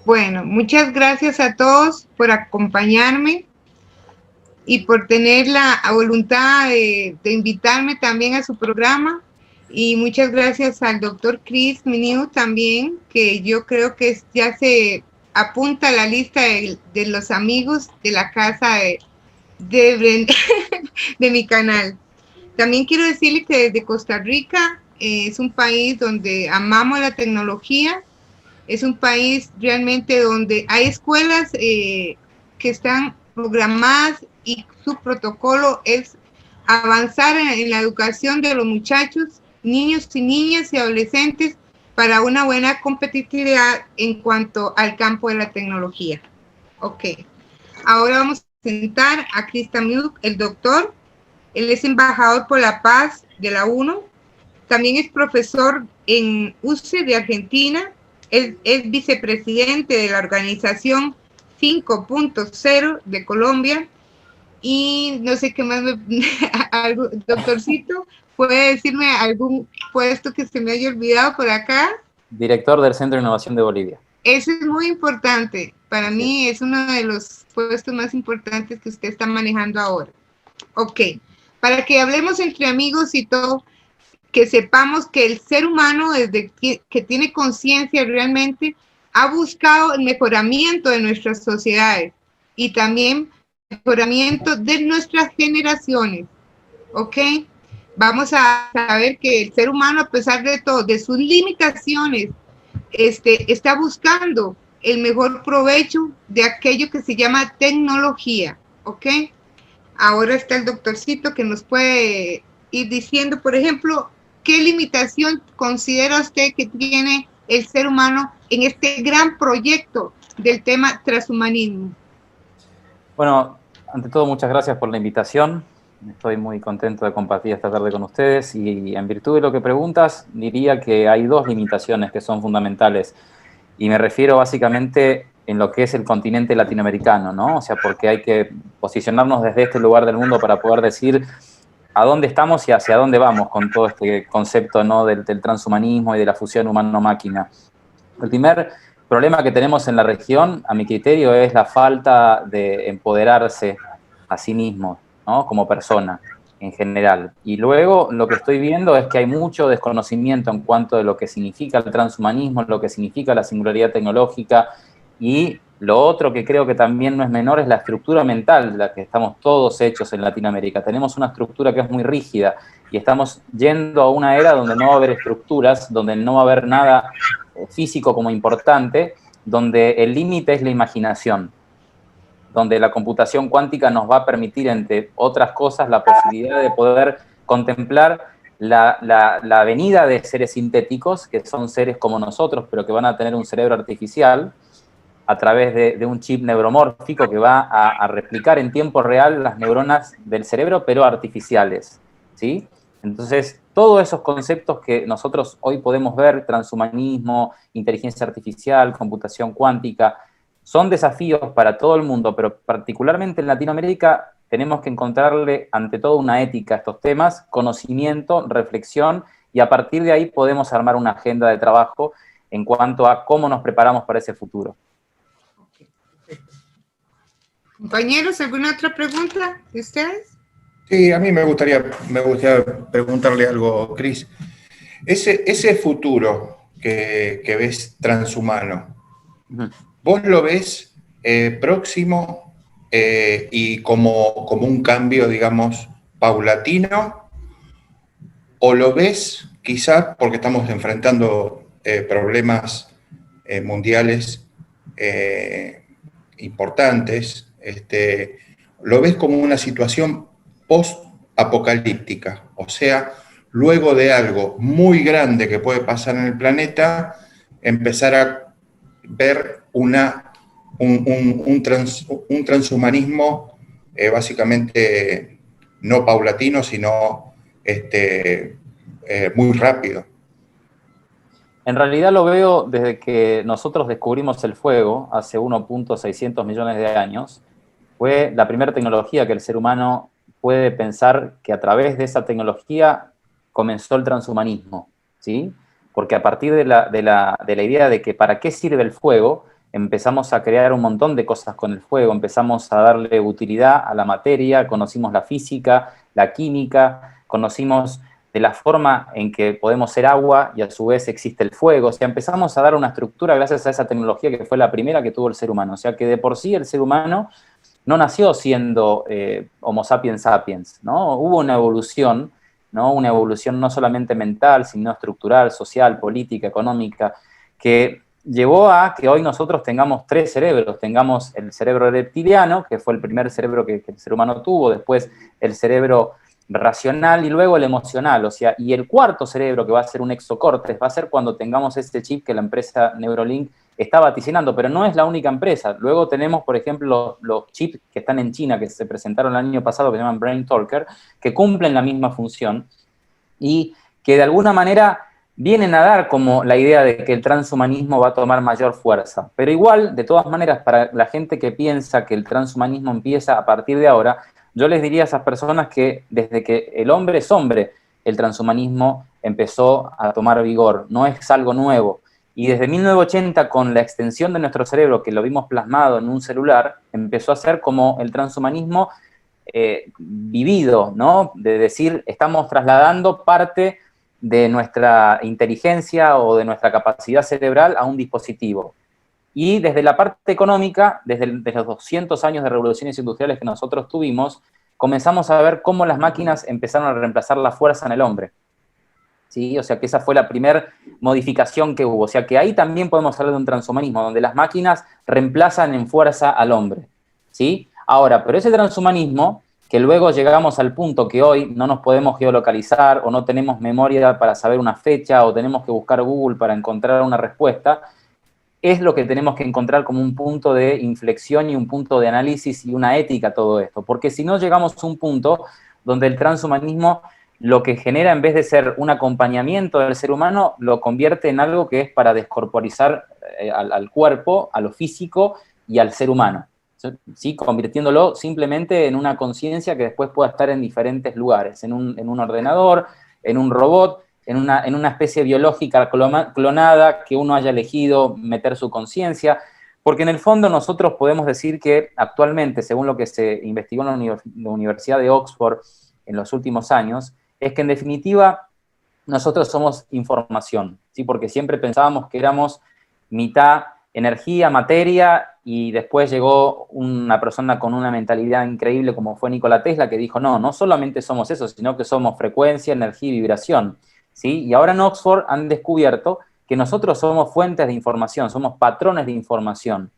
Bueno, muchas gracias a todos por acompañarme y por tener la voluntad de invitarme también a su programa. Y muchas gracias al doctor Chris Miniu también, que yo creo que ya se apunta a la lista de los amigos de la casa de, de mi canal. También quiero decirle que desde Costa Rica es un país donde amamos la tecnología, es un país realmente donde hay escuelas que están programadas y su protocolo es avanzar en la educación de los muchachos, niños y niñas y adolescentes para una buena competitividad en cuanto al campo de la tecnología. Ok, ahora vamos a presentar a Cristian Milk, el doctor. Él es embajador por la paz de la ONU. También es profesor en UCE de Argentina. Él es vicepresidente de la organización 5.0 de Colombia. Y no sé qué más, doctorcito, ¿puede decirme algún puesto que se me haya olvidado por acá? Director del Centro de Innovación de Bolivia. Eso es muy importante. Para mí es uno de los puestos más importantes que usted está manejando ahora. Ok, para que hablemos entre amigos y todo, que sepamos que el ser humano, desde que tiene conciencia realmente, ha buscado el mejoramiento de nuestras sociedades y también mejoramiento de nuestras generaciones, ¿ok? Vamos a saber que el ser humano, a pesar de todo, de sus limitaciones, está buscando el mejor provecho de aquello que se llama tecnología, ¿ok? Ahora está el doctorcito que nos puede ir diciendo, por ejemplo, ¿qué limitación considera usted que tiene el ser humano en este gran proyecto del tema transhumanismo? Bueno, ante todo, muchas gracias por la invitación. Estoy muy contento de compartir esta tarde con ustedes y en virtud de lo que preguntas, diría que hay dos limitaciones que son fundamentales y me refiero básicamente en lo que es el continente latinoamericano, ¿no? O sea, porque hay que posicionarnos desde este lugar del mundo para poder decir a dónde estamos y hacia dónde vamos con todo este concepto, ¿no? del transhumanismo y de la fusión humano-máquina. El primer problema que tenemos en la región, a mi criterio, es la falta de empoderarse a sí mismo, ¿no? Como persona en general. Y luego lo que estoy viendo es que hay mucho desconocimiento en cuanto a lo que significa el transhumanismo, lo que significa la singularidad tecnológica, y lo otro que creo que también no es menor es la estructura mental de la que estamos todos hechos en Latinoamérica. Tenemos una estructura que es muy rígida y estamos yendo a una era donde no va a haber estructuras, donde no va a haber nada físico como importante, donde el límite es la imaginación, donde la computación cuántica nos va a permitir, entre otras cosas, la posibilidad de poder contemplar la venida de seres sintéticos, que son seres como nosotros, pero que van a tener un cerebro artificial, a través de un chip neuromórfico que va a replicar en tiempo real las neuronas del cerebro, pero artificiales, ¿sí? Entonces, todos esos conceptos que nosotros hoy podemos ver, transhumanismo, inteligencia artificial, computación cuántica, son desafíos para todo el mundo, pero particularmente en Latinoamérica tenemos que encontrarle ante todo una ética a estos temas, conocimiento, reflexión, y a partir de ahí podemos armar una agenda de trabajo en cuanto a cómo nos preparamos para ese futuro. Compañeros, ¿alguna otra pregunta de ustedes? Sí, a mí me gustaría preguntarle algo, Cris. Ese futuro que ves transhumano, ¿vos lo ves próximo y como un cambio, digamos, paulatino? ¿O lo ves quizá porque estamos enfrentando problemas mundiales importantes? ¿Lo ves como una situación post-apocalíptica? O sea, luego de algo muy grande que puede pasar en el planeta, empezar a ver un transhumanismo básicamente no paulatino, sino muy rápido. En realidad lo veo desde que nosotros descubrimos el fuego hace 1.600 millones de años. Fue la primera tecnología que el ser humano puede pensar que a través de esa tecnología comenzó el transhumanismo, ¿sí? Porque a partir de la idea de que para qué sirve el fuego, empezamos a crear un montón de cosas con el fuego, empezamos a darle utilidad a la materia, conocimos la física, la química, conocimos de la forma en que podemos ser agua y a su vez existe el fuego. O sea, empezamos a dar una estructura gracias a esa tecnología que fue la primera que tuvo el ser humano. O sea, que de por sí el ser humano no nació siendo Homo sapiens sapiens, ¿no? Hubo una evolución, ¿no? Una evolución no solamente mental, sino estructural, social, política, económica, que llevó a que hoy nosotros tengamos 3 cerebros. Tengamos el cerebro reptiliano, que fue el primer cerebro que el ser humano tuvo, después el cerebro racional y luego el emocional. O sea, y el cuarto cerebro, que va a ser un exocórtex, va a ser cuando tengamos este chip que la empresa Neuralink está vaticinando, pero no es la única empresa. Luego tenemos, por ejemplo, los chips que están en China, que se presentaron el año pasado, que se llaman Brain Talker, que cumplen la misma función y que de alguna manera vienen a dar como la idea de que el transhumanismo va a tomar mayor fuerza. Pero igual, de todas maneras, para la gente que piensa que el transhumanismo empieza a partir de ahora, yo les diría a esas personas que desde que el hombre es hombre, el transhumanismo empezó a tomar vigor, no es algo nuevo. Y desde 1980, con la extensión de nuestro cerebro, que lo vimos plasmado en un celular, empezó a ser como el transhumanismo vivido, ¿no? De decir, estamos trasladando parte de nuestra inteligencia o de nuestra capacidad cerebral a un dispositivo. Y desde la parte económica, desde los 200 años de revoluciones industriales que nosotros tuvimos, comenzamos a ver cómo las máquinas empezaron a reemplazar la fuerza en el hombre. ¿Sí? O sea que esa fue la primera modificación que hubo. O sea que ahí también podemos hablar de un transhumanismo, donde las máquinas reemplazan en fuerza al hombre. ¿Sí? Ahora, pero ese transhumanismo, que luego llegamos al punto que hoy no nos podemos geolocalizar o no tenemos memoria para saber una fecha o tenemos que buscar Google para encontrar una respuesta, es lo que tenemos que encontrar como un punto de inflexión y un punto de análisis y una ética a todo esto. Porque si no llegamos a un punto donde el transhumanismo lo que genera, en vez de ser un acompañamiento del ser humano, lo convierte en algo que es para descorporizar al cuerpo, a lo físico y al ser humano, ¿sí? Convirtiéndolo simplemente en una conciencia que después pueda estar en diferentes lugares, en un ordenador, en un robot, en una especie biológica clonada que uno haya elegido meter su conciencia, porque en el fondo nosotros podemos decir que actualmente, según lo que se investigó en la Universidad de Oxford en los últimos años, es que en definitiva nosotros somos información, ¿sí? Porque siempre pensábamos que éramos mitad energía, materia, y después llegó una persona con una mentalidad increíble como fue Nikola Tesla, que dijo, no, no solamente somos eso, sino que somos frecuencia, energía y vibración, ¿sí? Y ahora en Oxford han descubierto que nosotros somos fuentes de información, somos patrones de información.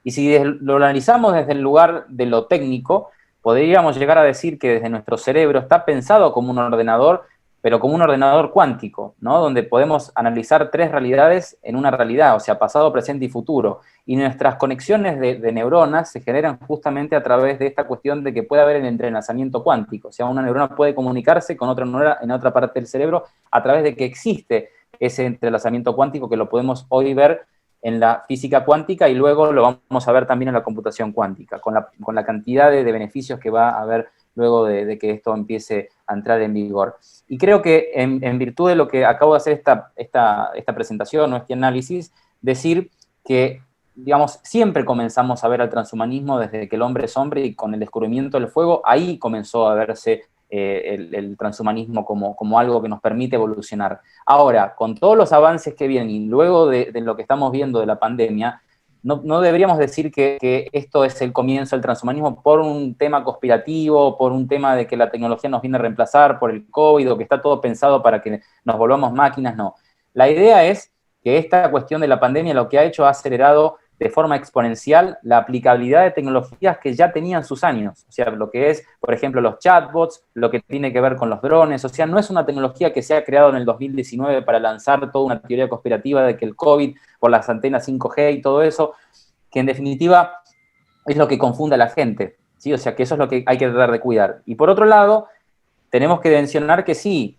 Y si lo analizamos desde el lugar de lo técnico, podríamos llegar a decir que desde nuestro cerebro está pensado como un ordenador, pero como un ordenador cuántico, ¿no? Donde podemos analizar 3 realidades en una realidad, o sea, pasado, presente y futuro. Y nuestras conexiones de neuronas se generan justamente a través de esta cuestión de que puede haber el entrelazamiento cuántico. O sea, una neurona puede comunicarse con otra neurona en otra parte del cerebro a través de que existe ese entrelazamiento cuántico que lo podemos hoy ver en la física cuántica y luego lo vamos a ver también en la computación cuántica, con la cantidad de beneficios que va a haber luego de que esto empiece a entrar en vigor. Y creo que en virtud de lo que acabo de hacer esta presentación o este análisis, decir que, digamos, siempre comenzamos a ver al transhumanismo desde que el hombre es hombre y con el descubrimiento del fuego, ahí comenzó a verse el transhumanismo como algo que nos permite evolucionar. Ahora, con todos los avances que vienen y luego de lo que estamos viendo de la pandemia, no deberíamos decir que esto es el comienzo del transhumanismo por un tema conspirativo, por un tema de que la tecnología nos viene a reemplazar, por el COVID, o que está todo pensado para que nos volvamos máquinas, no. La idea es que esta cuestión de la pandemia lo que ha hecho ha acelerado de forma exponencial la aplicabilidad de tecnologías que ya tenían sus años. O sea, lo que es, por ejemplo, los chatbots, lo que tiene que ver con los drones. O sea, no es una tecnología que se ha creado en el 2019 para lanzar toda una teoría conspirativa de que el COVID, por las antenas 5G y todo eso, que en definitiva es lo que confunde a la gente, ¿sí? O sea, que eso es lo que hay que tratar de cuidar. Y por otro lado, tenemos que mencionar que sí,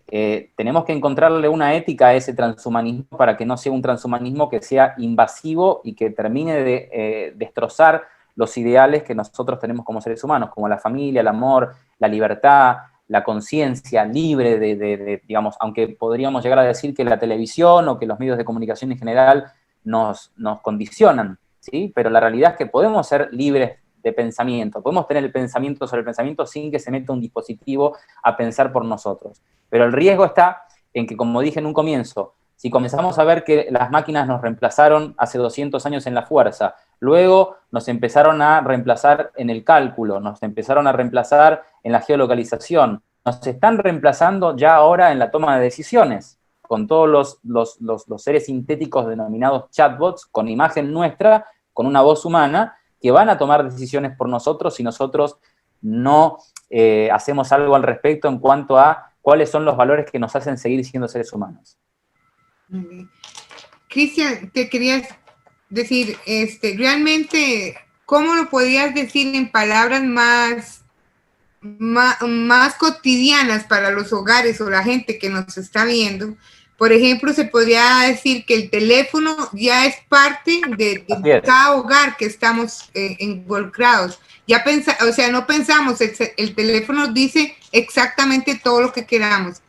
tenemos que encontrarle una ética a ese transhumanismo para que no sea un transhumanismo que sea invasivo y que termine de destrozar los ideales que nosotros tenemos como seres humanos, como la familia, el amor, la libertad, la conciencia libre digamos, aunque podríamos llegar a decir que la televisión o que los medios de comunicación en general nos condicionan, ¿sí? Pero la realidad es que podemos ser libres de pensamiento, podemos tener el pensamiento sobre el pensamiento sin que se meta un dispositivo a pensar por nosotros. Pero el riesgo está en que, como dije en un comienzo, si comenzamos a ver que las máquinas nos reemplazaron hace 200 años en la fuerza, luego nos empezaron a reemplazar en el cálculo, nos empezaron a reemplazar en la geolocalización, nos están reemplazando ya ahora en la toma de decisiones, con todos los seres sintéticos denominados chatbots, con imagen nuestra, con una voz humana, que van a tomar decisiones por nosotros si nosotros no hacemos algo al respecto en cuanto a cuáles son los valores que nos hacen seguir siendo seres humanos. Cristian, te querías decir, realmente, ¿cómo lo podías decir en palabras más cotidianas para los hogares o la gente que nos está viendo? Por ejemplo, se podría decir que el teléfono ya es parte de cada hogar que estamos involucrados. Ya o sea, no pensamos, el teléfono dice exactamente todo lo que queramos.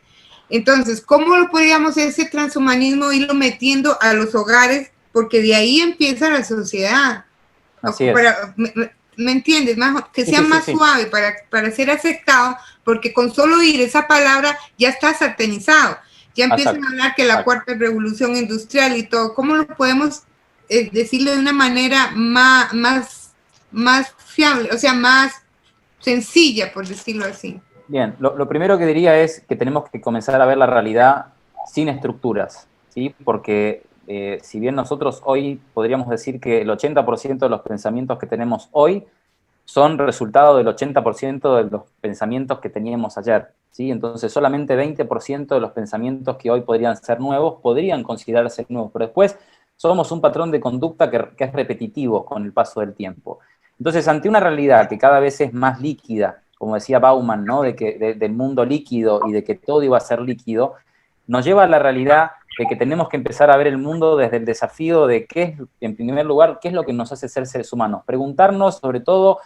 Entonces, ¿cómo lo podríamos ese transhumanismo irlo metiendo a los hogares? Porque de ahí empieza la sociedad. Así es. ¿Me entiendes? Que sea más suave para ser aceptado, porque con solo oír esa palabra ya está satanizado. Ya empiezan a hablar que la cuarta revolución industrial y todo. ¿Cómo lo podemos decirlo de una manera más fiable, o sea, más sencilla, por decirlo así? Bien, lo primero que diría es que tenemos que comenzar a ver la realidad sin estructuras, ¿sí? Porque si bien nosotros hoy podríamos decir que el 80% de los pensamientos que tenemos hoy son resultado del 80% de los pensamientos que teníamos ayer, ¿sí? Entonces solamente 20% de los pensamientos que hoy podrían ser nuevos podrían considerarse nuevos, pero después somos un patrón de conducta que es repetitivo con el paso del tiempo. Entonces, ante una realidad que cada vez es más líquida, como decía Bauman, ¿no? Del mundo líquido y de que todo iba a ser líquido, nos lleva a la realidad de que tenemos que empezar a ver el mundo desde el desafío de en primer lugar, qué es lo que nos hace ser seres humanos. Preguntarnos, sobre todo,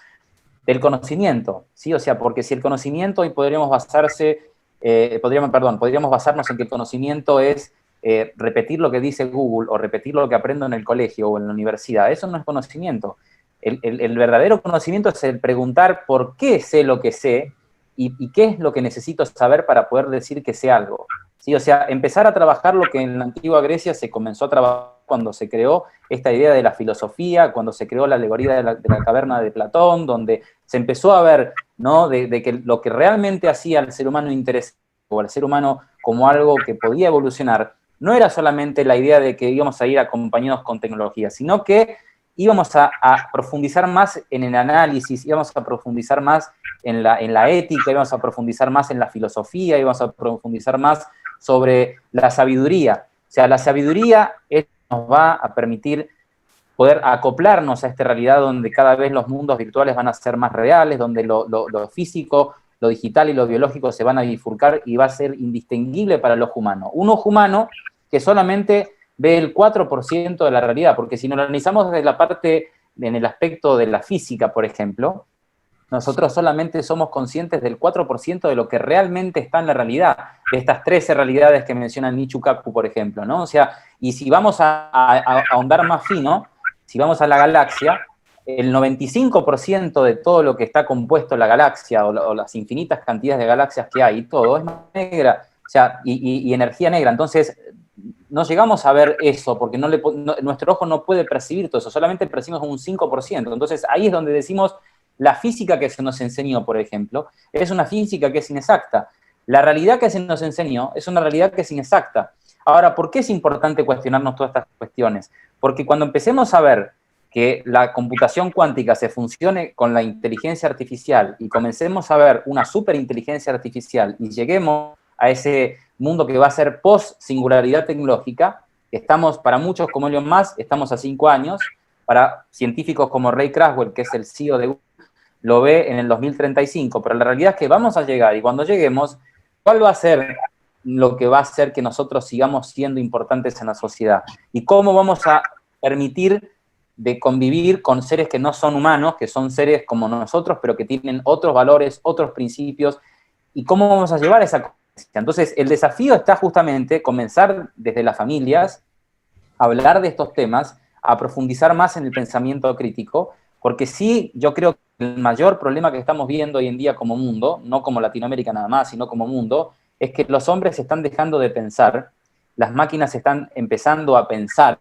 del conocimiento, ¿sí? O sea, porque si el conocimiento hoy podríamos basarnos en que el conocimiento es repetir lo que dice Google o repetir lo que aprendo en el colegio o en la universidad. Eso no es conocimiento. El verdadero conocimiento es el preguntar por qué sé lo que sé y qué es lo que necesito saber para poder decir que sé algo. ¿Sí? O sea, empezar a trabajar lo que en la antigua Grecia se comenzó a trabajar cuando se creó esta idea de la filosofía, cuando se creó la alegoría de la caverna de Platón, donde se empezó a ver, ¿no? de que lo que realmente hacía al ser humano interesante o al ser humano como algo que podía evolucionar, no era solamente la idea de que íbamos a ir acompañados con tecnología, sino que íbamos a profundizar más en el análisis, íbamos a profundizar más en la ética, íbamos a profundizar más en la filosofía, íbamos a profundizar más sobre la sabiduría. O sea, la sabiduría nos va a permitir poder acoplarnos a esta realidad donde cada vez los mundos virtuales van a ser más reales, donde lo físico, lo digital y lo biológico se van a bifurcar y va a ser indistinguible para el ojo humano. Un ojo humano que solamente ve el 4% de la realidad, porque si nos lo analizamos desde la parte, en el aspecto de la física, por ejemplo, nosotros solamente somos conscientes del 4% de lo que realmente está en la realidad, de estas 13 realidades que menciona Michio Kaku, por ejemplo, ¿no? O sea, y si vamos a ahondar más fino, si vamos a la galaxia, el 95% de todo lo que está compuesto en la galaxia o las infinitas cantidades de galaxias que hay, todo es negra, o sea, y energía negra. Entonces, no llegamos a ver eso, porque nuestro ojo no puede percibir todo eso, solamente percibimos un 5%. Entonces, ahí es donde decimos, la física que se nos enseñó, por ejemplo, es una física que es inexacta. La realidad que se nos enseñó es una realidad que es inexacta. Ahora, ¿por qué es importante cuestionarnos todas estas cuestiones? Porque cuando empecemos a ver que la computación cuántica se funcione con la inteligencia artificial y comencemos a ver una superinteligencia artificial y lleguemos a ese mundo que va a ser post-singularidad tecnológica, estamos, para muchos como Elon Musk, estamos a 5 años, para científicos como Ray Kurzweil, que es el CEO de Google, lo ve en el 2035, pero la realidad es que vamos a llegar, y cuando lleguemos, ¿cuál va a ser lo que va a hacer que nosotros sigamos siendo importantes en la sociedad? ¿Y cómo vamos a permitir de convivir con seres que no son humanos, que son seres como nosotros, pero que tienen otros valores, otros principios? ¿Y cómo vamos a llevar esa convivencia? Entonces, el desafío está justamente comenzar desde las familias, a hablar de estos temas, a profundizar más en el pensamiento crítico, porque sí, yo creo que el mayor problema que estamos viendo hoy en día como mundo, no como Latinoamérica nada más, sino como mundo, es que los hombres están dejando de pensar, las máquinas están empezando a pensar,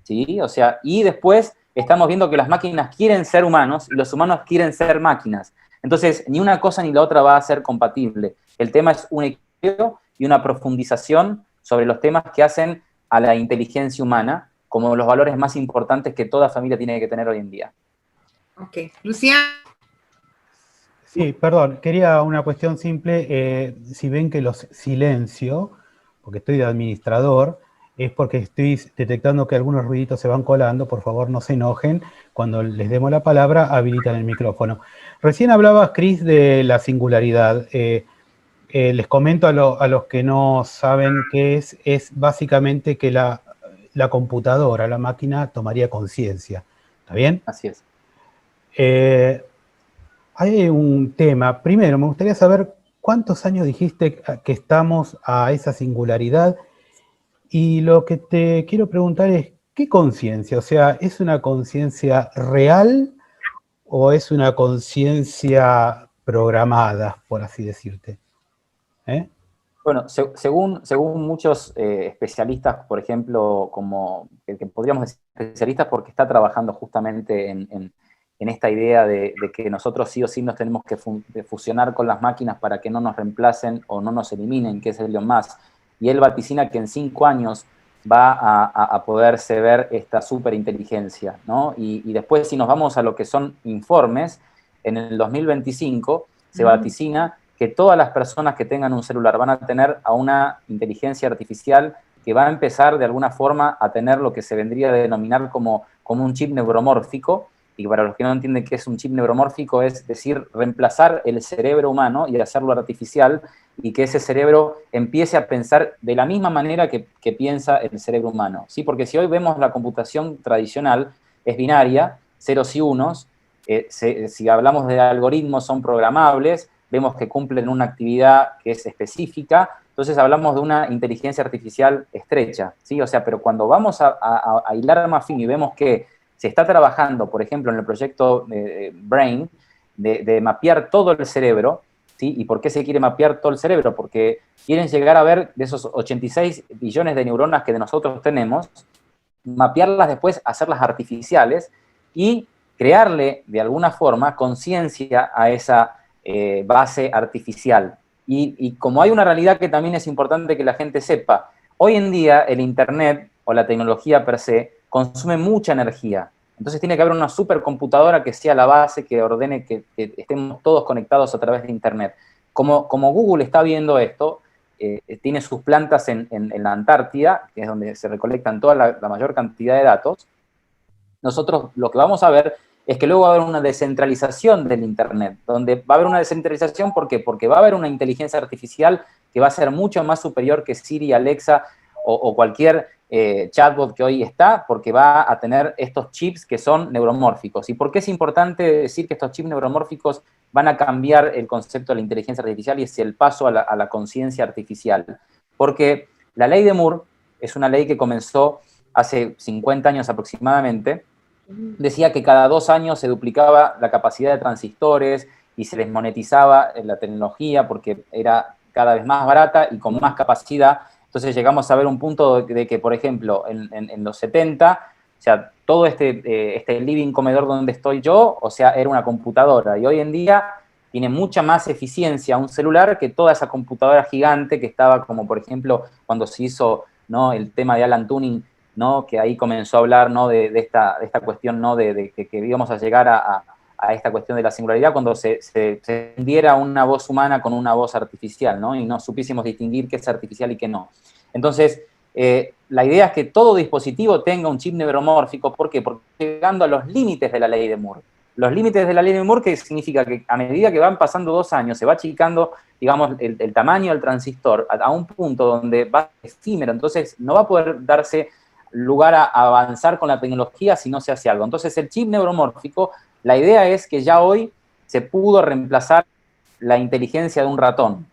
¿sí? O sea, y después estamos viendo que las máquinas quieren ser humanos y los humanos quieren ser máquinas. Entonces, ni una cosa ni la otra va a ser compatible. El tema es un equilibrio y una profundización sobre los temas que hacen a la inteligencia humana como los valores más importantes que toda familia tiene que tener hoy en día. Ok. Luciano. Sí, perdón, quería una cuestión simple. Si ven que los silencio, porque estoy de administrador, es porque estoy detectando que algunos ruiditos se van colando. Por favor, no se enojen. Cuando les demos la palabra, habilitan el micrófono. Recién hablabas, Cris, de la singularidad. Les comento a los que no saben qué es básicamente que la computadora, la máquina, tomaría conciencia. ¿Está bien? Así es. Hay un tema. Primero, me gustaría saber cuántos años dijiste que estamos a esa singularidad. Y lo que te quiero preguntar es, ¿qué conciencia? O sea, ¿es una conciencia real o es una conciencia programada, por así decirte? Bueno, según muchos especialistas, por ejemplo, como que podríamos decir especialistas porque está trabajando justamente en esta idea de que nosotros sí o sí nos tenemos que fusionar con las máquinas para que no nos reemplacen o no nos eliminen, que es Elon Musk. Y él vaticina que en 5 años va a poderse ver esta superinteligencia, ¿no? Y después, si nos vamos a lo que son informes, en el 2025 se vaticina que todas las personas que tengan un celular van a tener a una inteligencia artificial que va a empezar de alguna forma a tener lo que se vendría a denominar como un chip neuromórfico. Y para los que no entienden qué es un chip neuromórfico, es decir, reemplazar el cerebro humano y hacerlo artificial, y que ese cerebro empiece a pensar de la misma manera que piensa el cerebro humano, ¿sí? Porque si hoy vemos la computación tradicional, es binaria, ceros y unos. Si hablamos de algoritmos, son programables, vemos que cumplen una actividad que es específica, entonces hablamos de una inteligencia artificial estrecha, ¿sí? O sea, pero cuando vamos a hilar más fino y vemos que se está trabajando, por ejemplo, en el proyecto Brain, de mapear todo el cerebro, ¿sí? ¿Y por qué se quiere mapear todo el cerebro? Porque quieren llegar a ver de esos 86 billones de neuronas que de nosotros tenemos, mapearlas después, hacerlas artificiales y crearle de alguna forma conciencia a esa base artificial. Y como hay una realidad que también es importante que la gente sepa, hoy en día el Internet o la tecnología per se consume mucha energía. Entonces tiene que haber una supercomputadora que sea la base, que ordene que estemos todos conectados a través de Internet. Como Google está viendo esto, tiene sus plantas en la Antártida, que es donde se recolectan toda la mayor cantidad de datos. Nosotros lo que vamos a ver es que luego va a haber una descentralización del Internet, donde va a haber una descentralización, ¿por qué? Porque va a haber una inteligencia artificial que va a ser mucho más superior que Siri, Alexa o cualquier chatbot que hoy está, porque va a tener estos chips que son neuromórficos. ¿Y por qué es importante decir que estos chips neuromórficos van a cambiar el concepto de la inteligencia artificial y es el paso a la conciencia artificial? Porque la ley de Moore es una ley que comenzó hace 50 años aproximadamente. Decía que cada 2 años se duplicaba la capacidad de transistores y se les monetizaba la tecnología porque era cada vez más barata y con más capacidad. Entonces llegamos a ver un punto de que, por ejemplo, en los 70, o sea, todo este living comedor donde estoy yo, o sea, era una computadora. Y hoy en día tiene mucha más eficiencia un celular que toda esa computadora gigante que estaba, como por ejemplo, cuando se hizo, ¿no?, el tema de Alan Turing, ¿no?, que ahí comenzó a hablar, ¿no?, de esta cuestión, ¿no?, de que íbamos a llegar a esta cuestión de la singularidad cuando se fundiera una voz humana con una voz artificial, ¿no? Y no supiésemos distinguir qué es artificial y qué no. Entonces, la idea es que todo dispositivo tenga un chip neuromórfico. ¿Por qué? Porque llegando a los límites de la ley de Moore. Los límites de la ley de Moore, que significa que a medida que van pasando 2 años, se va achicando, digamos, el tamaño del transistor a un punto donde va a ser efímero. Entonces, no va a poder darse lugar a avanzar con la tecnología si no se hace algo. Entonces, el chip neuromórfico, la idea es que ya hoy se pudo reemplazar la inteligencia de un ratón.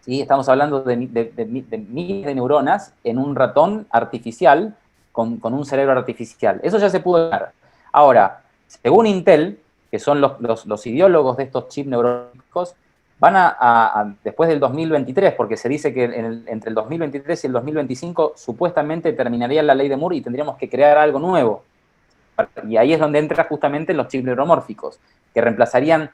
¿Sí? Estamos hablando de miles de neuronas en un ratón artificial con un cerebro artificial. Eso ya se pudo dar. Ahora, según Intel, que son los ideólogos de estos chips neurológicos, van después del 2023, porque se dice que entre el 2023 y el 2025 supuestamente terminaría la ley de Moore y tendríamos que crear algo nuevo. Y ahí es donde entra justamente los chips neuromórficos, que reemplazarían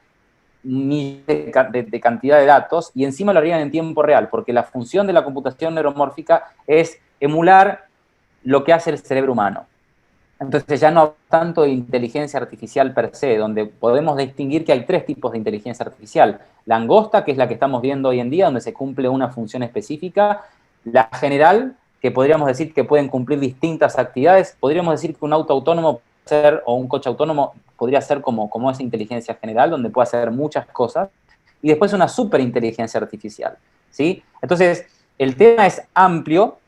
millones de cantidad de datos y encima lo harían en tiempo real, porque la función de la computación neuromórfica es emular lo que hace el cerebro humano. Entonces ya no tanto de inteligencia artificial per se, donde podemos distinguir que hay 3 tipos de inteligencia artificial. La angosta, que es la que estamos viendo hoy en día, donde se cumple una función específica. La general, que podríamos decir que pueden cumplir distintas actividades. Podríamos decir que un auto autónomo puede ser, o un coche autónomo podría ser como esa inteligencia general, donde puede hacer muchas cosas. Y después una superinteligencia artificial, ¿sí? Entonces, el tema es amplio,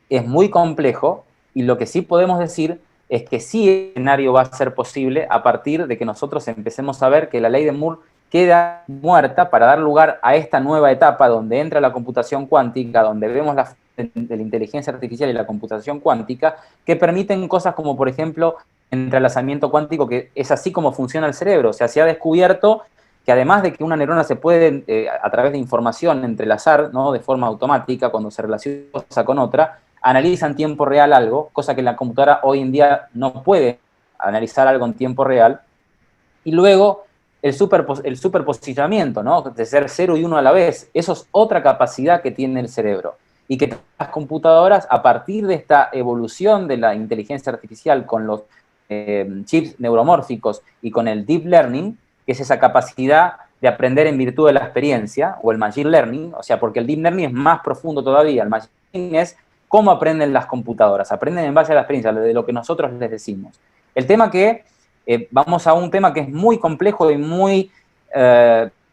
es muy complejo, y lo que sí podemos decir es que sí el escenario va a ser posible a partir de que nosotros empecemos a ver que la ley de Moore queda muerta para dar lugar a esta nueva etapa donde entra la computación cuántica, donde vemos de la inteligencia artificial y la computación cuántica, que permiten cosas como, por ejemplo, entrelazamiento cuántico, que es así como funciona el cerebro. O sea, se ha descubierto que además de que una neurona se puede, a través de información, entrelazar, ¿no?, de forma automática cuando se relaciona una cosa con otra, analiza en tiempo real algo, cosa que la computadora hoy en día no puede analizar algo en tiempo real. Y luego el superposicionamiento, ¿no?, de ser 0 y 1 a la vez. Eso es otra capacidad que tiene el cerebro. Y que las computadoras, a partir de esta evolución de la inteligencia artificial con los chips neuromórficos y con el deep learning, que es esa capacidad de aprender en virtud de la experiencia, o el machine learning, o sea, porque el deep learning es más profundo todavía. El machine learning es cómo aprenden las computadoras, aprenden en base a la experiencia, de lo que nosotros les decimos. El tema que, vamos a un tema que es muy complejo y muy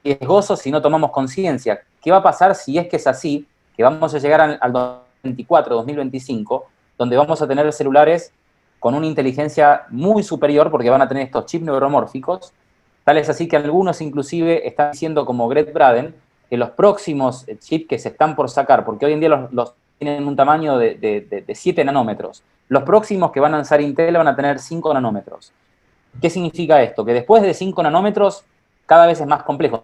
riesgoso si no tomamos conciencia. ¿Qué va a pasar si es que es así? Que vamos a llegar al 2024, 2025, donde vamos a tener celulares con una inteligencia muy superior, porque van a tener estos chips neuromórficos. Tal es así que algunos inclusive están diciendo, como Greg Braden, que los próximos chips que se están por sacar, porque hoy en día los tienen un tamaño de 7 nanómetros. Los próximos que van a lanzar Intel van a tener 5 nanómetros. ¿Qué significa esto? Que después de 5 nanómetros cada vez es más complejo.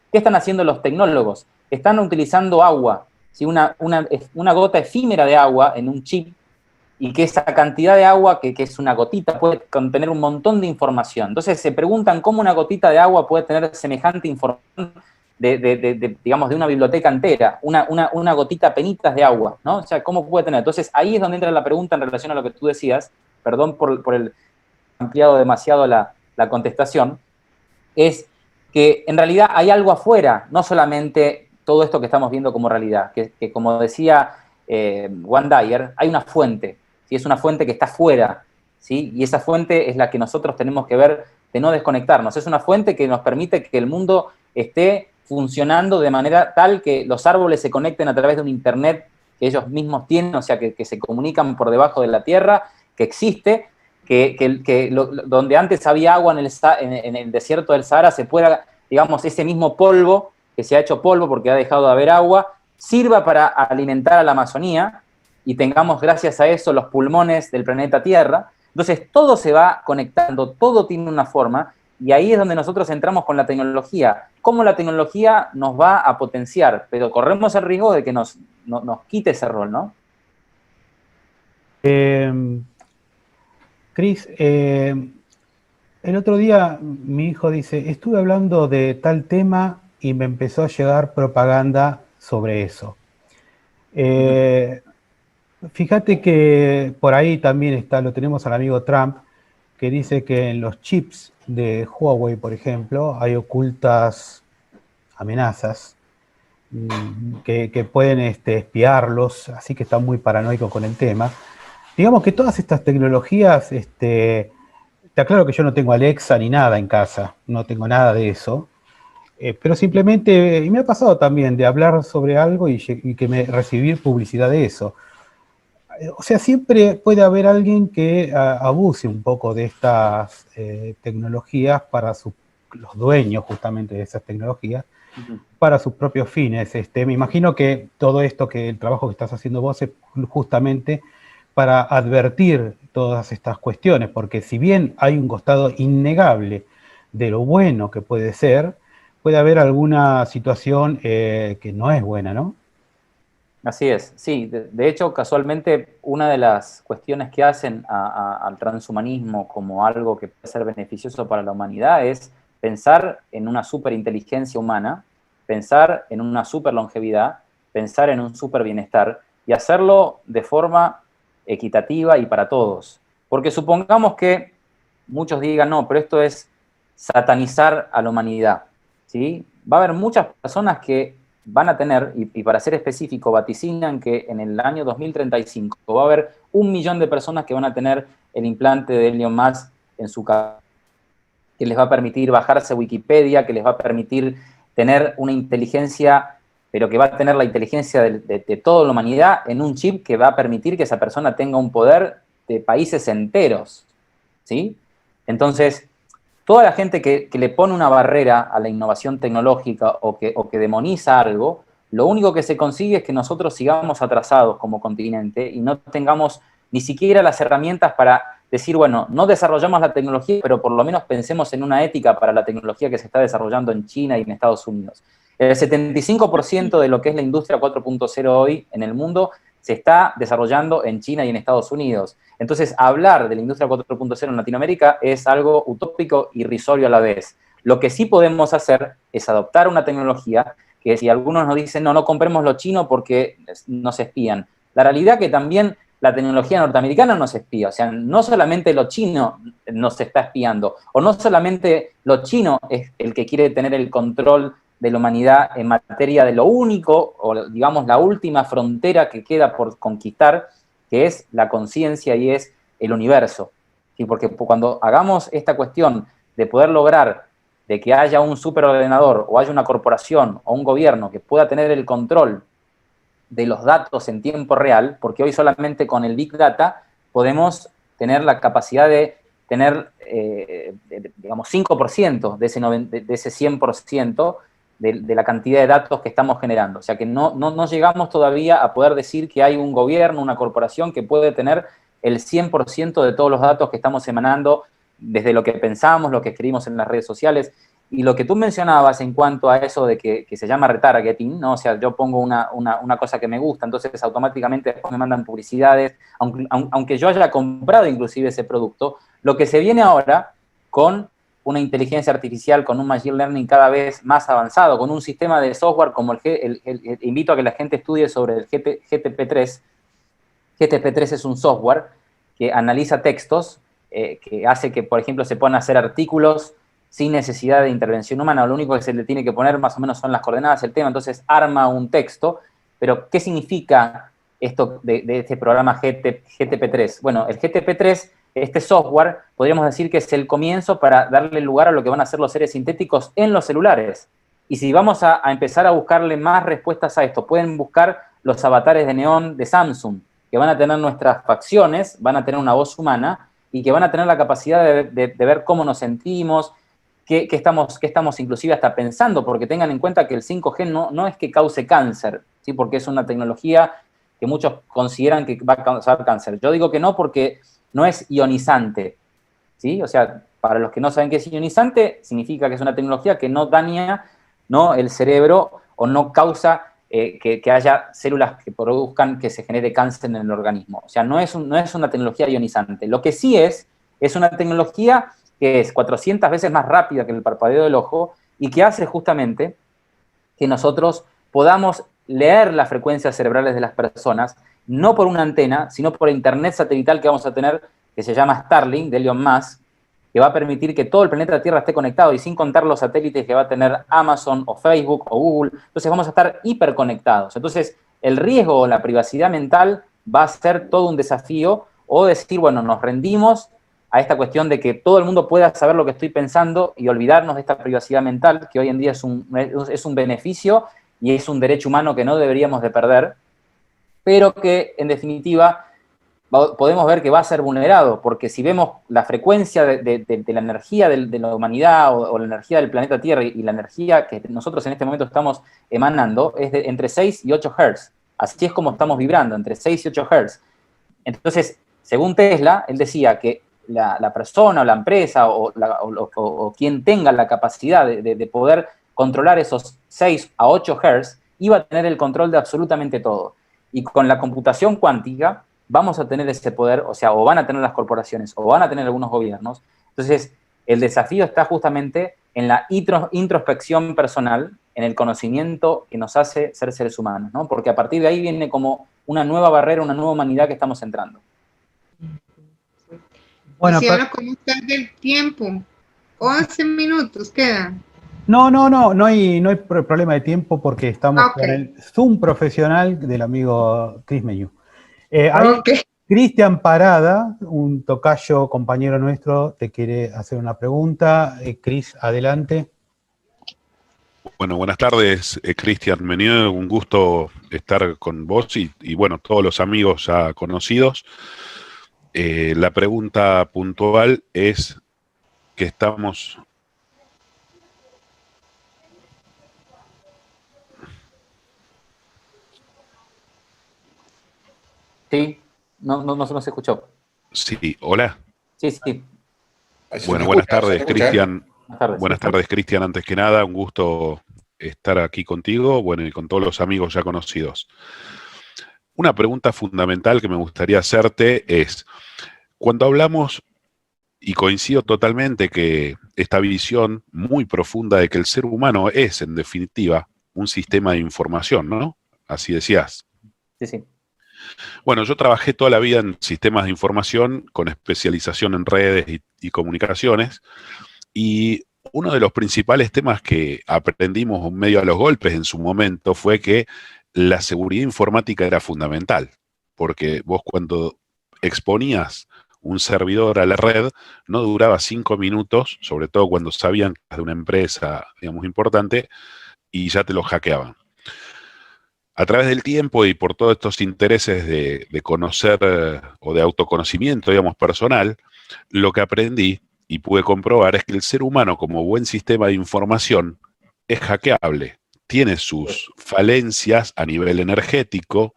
¿Qué están haciendo los tecnólogos? Están utilizando agua, ¿sí? una gota efímera de agua en un chip, y que esa cantidad de agua, que es una gotita, puede contener un montón de información. Entonces se preguntan cómo una gotita de agua puede tener semejante información digamos, de una biblioteca entera, una gotita penitas de agua, ¿no? O sea, ¿cómo puede tener? Entonces ahí es donde entra la pregunta en relación a lo que tú decías, perdón por el ampliado demasiado la contestación, es que en realidad hay algo afuera, no solamente todo esto que estamos viendo como realidad, que como decía Wayne Dyer, hay una fuente, ¿sí? Es una fuente que está afuera, ¿sí? Y esa fuente es la que nosotros tenemos que ver de no desconectarnos. Es una fuente que nos permite que el mundo esté funcionando de manera tal que los árboles se conecten a través de un internet que ellos mismos tienen, o sea, que se comunican por debajo de la tierra, que existe, donde antes había agua en el desierto del Sahara, se pueda, digamos, ese mismo polvo, que se ha hecho polvo porque ha dejado de haber agua, sirva para alimentar a la Amazonía y tengamos, gracias a eso, los pulmones del planeta Tierra. Entonces, todo se va conectando, todo tiene una forma, y ahí es donde nosotros entramos con la tecnología. Cómo la tecnología nos va a potenciar, pero corremos el riesgo de que nos quite ese rol, ¿no? Cris, el otro día mi hijo dice, estuve hablando de tal tema y me empezó a llegar propaganda sobre eso. Fíjate que por ahí también está, lo tenemos al amigo Trump, que dice que en los chips de Huawei, por ejemplo, hay ocultas amenazas que pueden espiarlos, así que está muy paranoico con el tema. Digamos que todas estas tecnologías, te aclaro que yo no tengo Alexa ni nada en casa, no tengo nada de eso, pero simplemente, y me ha pasado también de hablar sobre algo y que recibir publicidad de eso. O sea, siempre puede haber alguien que abuse un poco de estas tecnologías para los dueños justamente de esas tecnologías, para sus propios fines. Me imagino que todo esto, que el trabajo que estás haciendo vos es justamente para advertir todas estas cuestiones, porque si bien hay un costado innegable de lo bueno que puede ser, puede haber alguna situación que no es buena, ¿no? Así es, sí. De hecho, casualmente, una de las cuestiones que hacen al transhumanismo como algo que puede ser beneficioso para la humanidad es pensar en una superinteligencia humana, pensar en una superlongevidad, pensar en un super bienestar y hacerlo de forma equitativa y para todos. Porque supongamos que muchos digan, no, pero esto es satanizar a la humanidad, ¿sí? Va a haber muchas personas que van a tener, y para ser específico, vaticinan que en el año 2035 va a haber 1 millón de personas que van a tener el implante de Elon Musk en su cabeza, que les va a permitir bajarse Wikipedia, que les va a permitir tener una inteligencia, pero que va a tener la inteligencia de toda la humanidad en un chip que va a permitir que esa persona tenga un poder de países enteros, ¿sí? Entonces, toda la gente que le pone una barrera a la innovación tecnológica o que demoniza algo, lo único que se consigue es que nosotros sigamos atrasados como continente y no tengamos ni siquiera las herramientas para decir, bueno, no desarrollamos la tecnología, pero por lo menos pensemos en una ética para la tecnología que se está desarrollando en China y en Estados Unidos. El 75% de lo que es la industria 4.0 hoy en el mundo se está desarrollando en China y en Estados Unidos. Entonces, hablar de la industria 4.0 en Latinoamérica es algo utópico y irrisorio a la vez. Lo que sí podemos hacer es adoptar una tecnología que si algunos nos dicen, no, no compremos lo chino porque nos espían. La realidad es que también la tecnología norteamericana nos espía. O sea, no solamente lo chino nos está espiando, o no solamente lo chino es el que quiere tener el control de la humanidad en materia de lo único, o digamos la última frontera que queda por conquistar, que es la conciencia y es el universo. ¿Sí? Porque cuando hagamos esta cuestión de poder lograr de que haya un superordenador o haya una corporación o un gobierno que pueda tener el control de los datos en tiempo real, porque hoy solamente con el Big Data podemos tener la capacidad de tener, digamos, 5% de ese 100% de la cantidad de datos que estamos generando. O sea que no llegamos todavía a poder decir que hay un gobierno, una corporación que puede tener el 100% de todos los datos que estamos emanando desde lo que pensamos, lo que escribimos en las redes sociales. Y lo que tú mencionabas en cuanto a eso de que se llama retargeting, ¿no? O sea, yo pongo una cosa que me gusta, entonces automáticamente después me mandan publicidades, aunque yo haya comprado inclusive ese producto, lo que se viene ahora con una inteligencia artificial, con un machine learning cada vez más avanzado, con un sistema de software como invito a que la gente estudie sobre el GTP3. GTP3 es un software que analiza textos, que hace que, por ejemplo, se puedan hacer artículos sin necesidad de intervención humana. Lo único que se le tiene que poner más o menos son las coordenadas del tema, entonces arma un texto. Pero, ¿qué significa esto de este programa GTP3? Bueno, el GTP3, este software, podríamos decir que es el comienzo para darle lugar a lo que van a ser los seres sintéticos en los celulares. Y si vamos a empezar a buscarle más respuestas a esto, pueden buscar los avatares de neón de Samsung, que van a tener nuestras facciones, van a tener una voz humana y que van a tener la capacidad de ver cómo nos sentimos, qué estamos inclusive hasta pensando, porque tengan en cuenta que el 5G no es que cause cáncer, ¿sí? Porque es una tecnología que muchos consideran que va a causar cáncer. Yo digo que no porque no es ionizante, ¿sí? O sea, para los que no saben qué es ionizante, significa que es una tecnología que no daña, ¿no?, el cerebro o no causa que haya células que produzcan que se genere cáncer en el organismo. O sea, no es una tecnología ionizante. Lo que sí es una tecnología que es 400 veces más rápida que el parpadeo del ojo y que hace justamente que nosotros podamos leer las frecuencias cerebrales de las personas, no por una antena, sino por internet satelital que vamos a tener, que se llama Starlink, de Elon Musk, que va a permitir que todo el planeta Tierra esté conectado y sin contar los satélites que va a tener Amazon o Facebook o Google. Entonces vamos a estar hiperconectados. Entonces el riesgo o la privacidad mental va a ser todo un desafío, o decir, bueno, nos rendimos a esta cuestión de que todo el mundo pueda saber lo que estoy pensando y olvidarnos de esta privacidad mental, que hoy en día es un beneficio y es un derecho humano que no deberíamos de perder, pero que en definitiva podemos ver que va a ser vulnerado, porque si vemos la frecuencia de la energía de la humanidad o la energía del planeta Tierra y la energía que nosotros en este momento estamos emanando, es de entre 6 y 8 Hz. Así es como estamos vibrando, entre 6 y 8 Hz. Entonces, según Tesla, él decía que la persona o la empresa o quien tenga la capacidad de poder controlar esos 6 a 8 Hz iba a tener el control de absolutamente todo. Y con la computación cuántica vamos a tener ese poder, o sea, o van a tener las corporaciones o van a tener algunos gobiernos. Entonces, el desafío está justamente en la introspección personal, en el conocimiento que nos hace ser seres humanos, ¿no? Porque a partir de ahí viene como una nueva barrera, una nueva humanidad que estamos entrando. Bueno, Luciano, ¿cómo estás del tiempo? 11 minutos quedan. No hay problema de tiempo porque estamos con el Zoom profesional del amigo Cris Meñú. Cristian Parada, un tocayo compañero nuestro, te quiere hacer una pregunta. Cris, adelante. Bueno, buenas tardes, Cristian Meñú, un gusto estar con vos y bueno, todos los amigos ya conocidos. La pregunta puntual es que estamos... Sí, no se escuchó. Sí, hola. Sí. Bueno, buenas tardes, Cristian. Buenas tardes, Cristian. Antes que nada, un gusto estar aquí contigo, bueno, y con todos los amigos ya conocidos. Una pregunta fundamental que me gustaría hacerte es, cuando hablamos, y coincido totalmente que esta visión muy profunda de que el ser humano es, en definitiva, un sistema de información, ¿no? Así decías. Sí. Bueno, yo trabajé toda la vida en sistemas de información con especialización en redes y comunicaciones, y uno de los principales temas que aprendimos medio a los golpes en su momento fue que la seguridad informática era fundamental, porque vos cuando exponías un servidor a la red no duraba 5 minutos, sobre todo cuando sabían que era de una empresa, digamos, importante, y ya te lo hackeaban. A través del tiempo y por todos estos intereses de conocer o de autoconocimiento, digamos, personal, lo que aprendí y pude comprobar es que el ser humano, como buen sistema de información, es hackeable. Tiene sus falencias a nivel energético,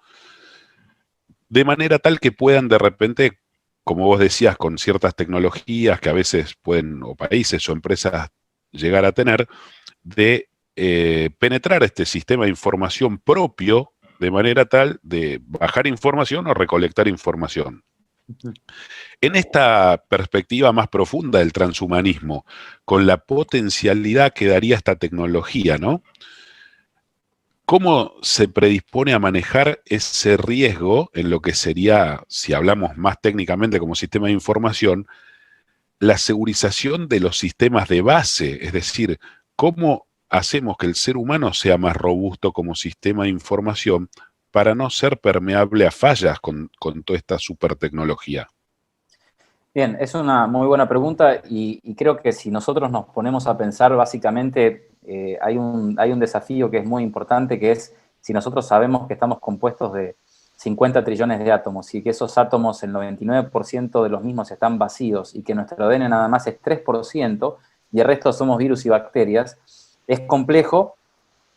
de manera tal que puedan de repente, como vos decías, con ciertas tecnologías que a veces pueden, o países o empresas llegar a tener, de penetrar este sistema de información propio de manera tal de bajar información o recolectar información. En esta perspectiva más profunda del transhumanismo, con la potencialidad que daría esta tecnología, ¿no? ¿Cómo se predispone a manejar ese riesgo en lo que sería, si hablamos más técnicamente como sistema de información, la segurización de los sistemas de base? Es decir, ¿cómo hacemos que el ser humano sea más robusto como sistema de información para no ser permeable a fallas con toda esta super tecnología? Bien, es una muy buena pregunta y creo que si nosotros nos ponemos a pensar, básicamente hay un desafío que es muy importante, que es si nosotros sabemos que estamos compuestos de 50 trillones de átomos y que esos átomos, el 99% de los mismos están vacíos y que nuestro ADN nada más es 3% y el resto somos virus y bacterias, es complejo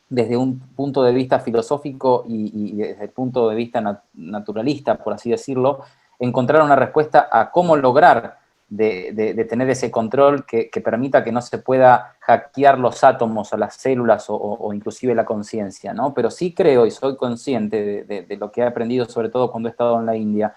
desde un punto de vista filosófico y desde el punto de vista naturalista, por así decirlo, encontrar una respuesta a cómo lograr de tener ese control que permita que no se pueda hackear los átomos o las células o inclusive la conciencia, ¿no? Pero sí creo y soy consciente de lo que he aprendido, sobre todo cuando he estado en la India,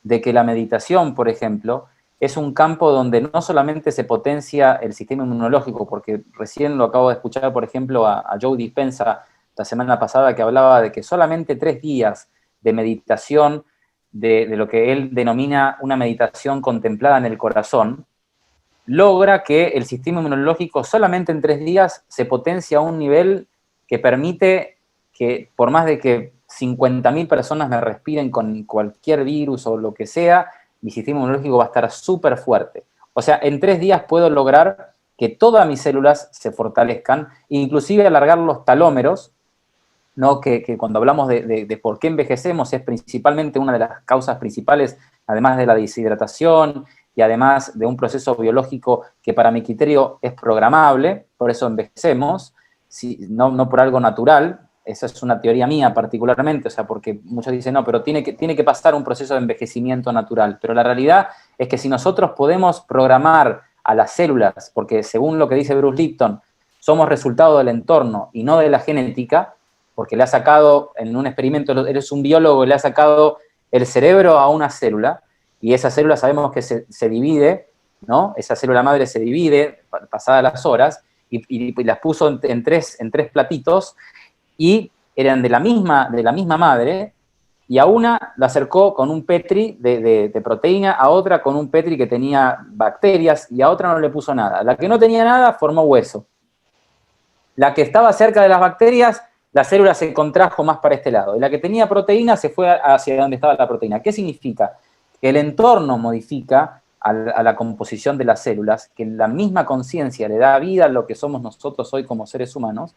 de que la meditación, por ejemplo, es un campo donde no solamente se potencia el sistema inmunológico, porque recién lo acabo de escuchar, por ejemplo, a Joe Dispenza la semana pasada, que hablaba de que solamente 3 días de meditación, de lo que él denomina una meditación contemplada en el corazón, logra que el sistema inmunológico solamente en 3 días se potencia a un nivel que permite que, por más de que 50.000 personas me respiren con cualquier virus o lo que sea, mi sistema inmunológico va a estar súper fuerte. O sea, en 3 días puedo lograr que todas mis células se fortalezcan, inclusive alargar los talómeros, ¿no? Que cuando hablamos de por qué envejecemos es principalmente una de las causas principales, además de la deshidratación y además de un proceso biológico que para mi criterio es programable, por eso envejecemos, no por algo natural, eso es una teoría mía particularmente, o sea, porque muchos dicen, no, pero tiene que pasar un proceso de envejecimiento natural. Pero la realidad es que si nosotros podemos programar a las células, porque según lo que dice Bruce Lipton, somos resultado del entorno y no de la genética, porque le ha sacado, en un experimento, eres un biólogo, le ha sacado el cerebro a una célula, y esa célula sabemos que se divide, ¿no? Esa célula madre se divide pasadas las horas, y las puso en tres platitos, y eran de la misma madre, y a una la acercó con un Petri de proteína, a otra con un Petri que tenía bacterias, y a otra no le puso nada. La que no tenía nada formó hueso. La que estaba cerca de las bacterias, la célula se contrajo más para este lado, y la que tenía proteína se fue hacia donde estaba la proteína. ¿Qué significa? Que el entorno modifica a la composición de las células, que la misma conciencia le da vida a lo que somos nosotros hoy como seres humanos,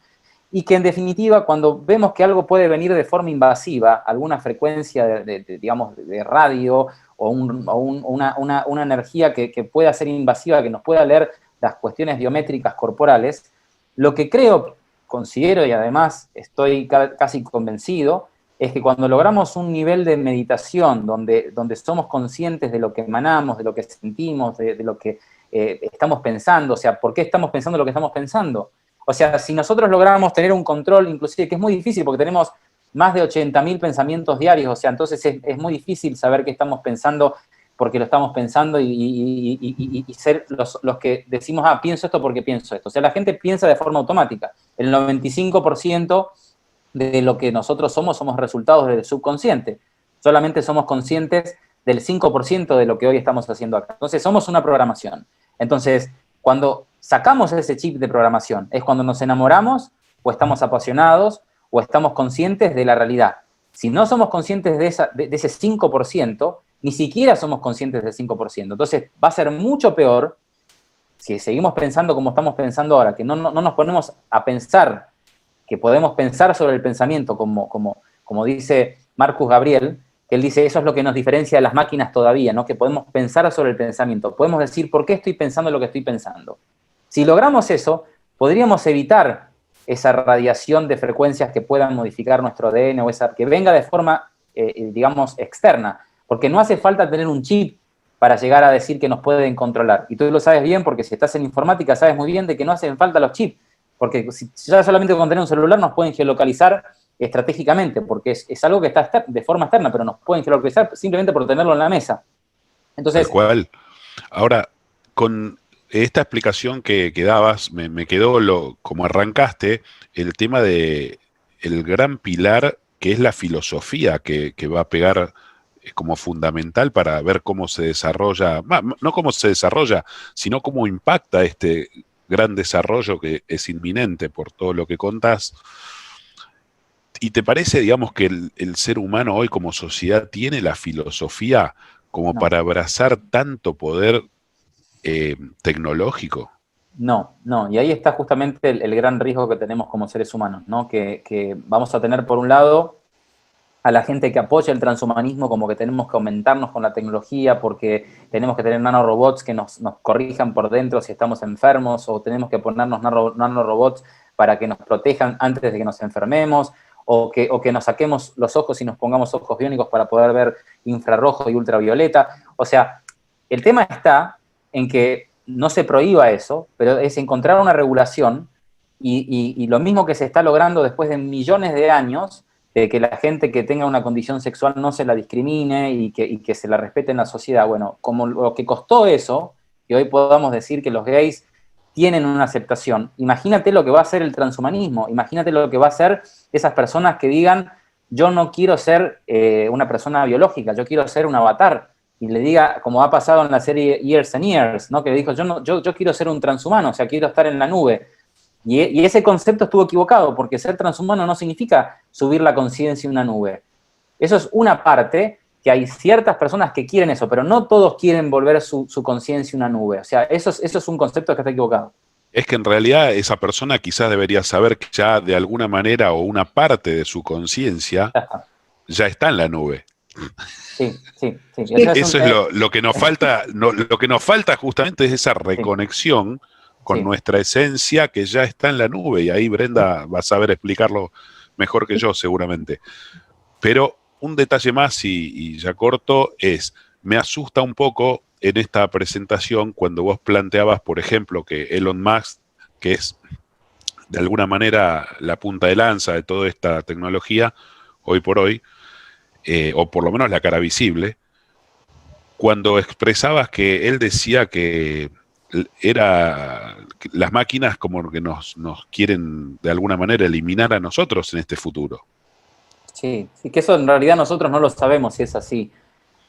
y que en definitiva cuando vemos que algo puede venir de forma invasiva, alguna frecuencia digamos, de radio o una energía que pueda ser invasiva, que nos pueda leer las cuestiones biométricas corporales, lo que creo, considero y además estoy casi convencido, es que cuando logramos un nivel de meditación donde somos conscientes de lo que emanamos, de lo que sentimos, de lo que estamos pensando, o sea, ¿por qué estamos pensando lo que estamos pensando? O sea, si nosotros logramos tener un control, inclusive, que es muy difícil porque tenemos más de 80.000 pensamientos diarios, o sea, entonces es muy difícil saber qué estamos pensando porque lo estamos pensando y ser los que decimos, pienso esto porque pienso esto. O sea, la gente piensa de forma automática. El 95% de lo que nosotros somos resultados del subconsciente. Solamente somos conscientes del 5% de lo que hoy estamos haciendo acá. Entonces, somos una programación. Entonces, cuando sacamos ese chip de programación, es cuando nos enamoramos, o estamos apasionados, o estamos conscientes de la realidad. Si no somos conscientes de ese 5%, ni siquiera somos conscientes del 5%. Entonces, va a ser mucho peor si seguimos pensando como estamos pensando ahora, que no nos ponemos a pensar, que podemos pensar sobre el pensamiento, como dice Marcus Gabriel, que él dice, eso es lo que nos diferencia de las máquinas todavía, ¿no? Que podemos pensar sobre el pensamiento, podemos decir por qué estoy pensando lo que estoy pensando. Si logramos eso, podríamos evitar esa radiación de frecuencias que puedan modificar nuestro ADN o esa que venga de forma, digamos, externa, porque no hace falta tener un chip para llegar a decir que nos pueden controlar. Y tú lo sabes bien porque si estás en informática sabes muy bien de que no hacen falta los chips, porque si ya solamente con tener un celular nos pueden geolocalizar estratégicamente, porque es algo que está de forma externa, pero nos pueden geolocalizar simplemente por tenerlo en la mesa. Entonces, tal cual. Ahora, con esta explicación que dabas, me quedó como arrancaste, el tema de el gran pilar que es la filosofía que va a pegar como fundamental para ver cómo se desarrolla, no cómo se desarrolla, sino cómo impacta este gran desarrollo que es inminente por todo lo que contás. ¿Y te parece, digamos, que el ser humano hoy como sociedad tiene la filosofía como para abrazar tanto poder tecnológico? No, y ahí está justamente el gran riesgo que tenemos como seres humanos, ¿no? Que vamos a tener, por un lado, a la gente que apoya el transhumanismo como que tenemos que aumentarnos con la tecnología porque tenemos que tener nanorobots que nos corrijan por dentro si estamos enfermos, o tenemos que ponernos nanorobots para que nos protejan antes de que nos enfermemos, o que nos saquemos los ojos y nos pongamos ojos biónicos para poder ver infrarrojo y ultravioleta. O sea, el tema está en que no se prohíba eso, pero es encontrar una regulación y lo mismo que se está logrando después de millones de años, de que la gente que tenga una condición sexual no se la discrimine y que se la respete en la sociedad. Bueno, como lo que costó eso, que hoy podamos decir que los gays tienen una aceptación, imagínate lo que va a hacer el transhumanismo, imagínate lo que va a hacer esas personas que digan, yo no quiero ser una persona biológica, yo quiero ser un avatar, y le diga, como ha pasado en la serie Years and Years, ¿no? Que dijo, yo quiero ser un transhumano, o sea, quiero estar en la nube. Y ese concepto estuvo equivocado, porque ser transhumano no significa subir la conciencia en una nube. Eso es una parte, que hay ciertas personas que quieren eso, pero no todos quieren volver su conciencia una nube. O sea, eso es un concepto que está equivocado. Es que en realidad esa persona quizás debería saber que ya de alguna manera o una parte de su conciencia ya está en la nube. Sí. Eso es lo que nos falta, lo que nos falta justamente es esa reconexión con nuestra esencia que ya está en la nube, y ahí Brenda va a saber explicarlo mejor que yo seguramente. Pero un detalle más, y ya corto, me asusta un poco en esta presentación cuando vos planteabas, por ejemplo, que Elon Musk, que es de alguna manera la punta de lanza de toda esta tecnología, hoy por hoy, o por lo menos la cara visible, cuando expresabas que él decía que las máquinas como que nos quieren de alguna manera eliminar a nosotros en este futuro. Sí, sí, que eso en realidad nosotros no lo sabemos si es así,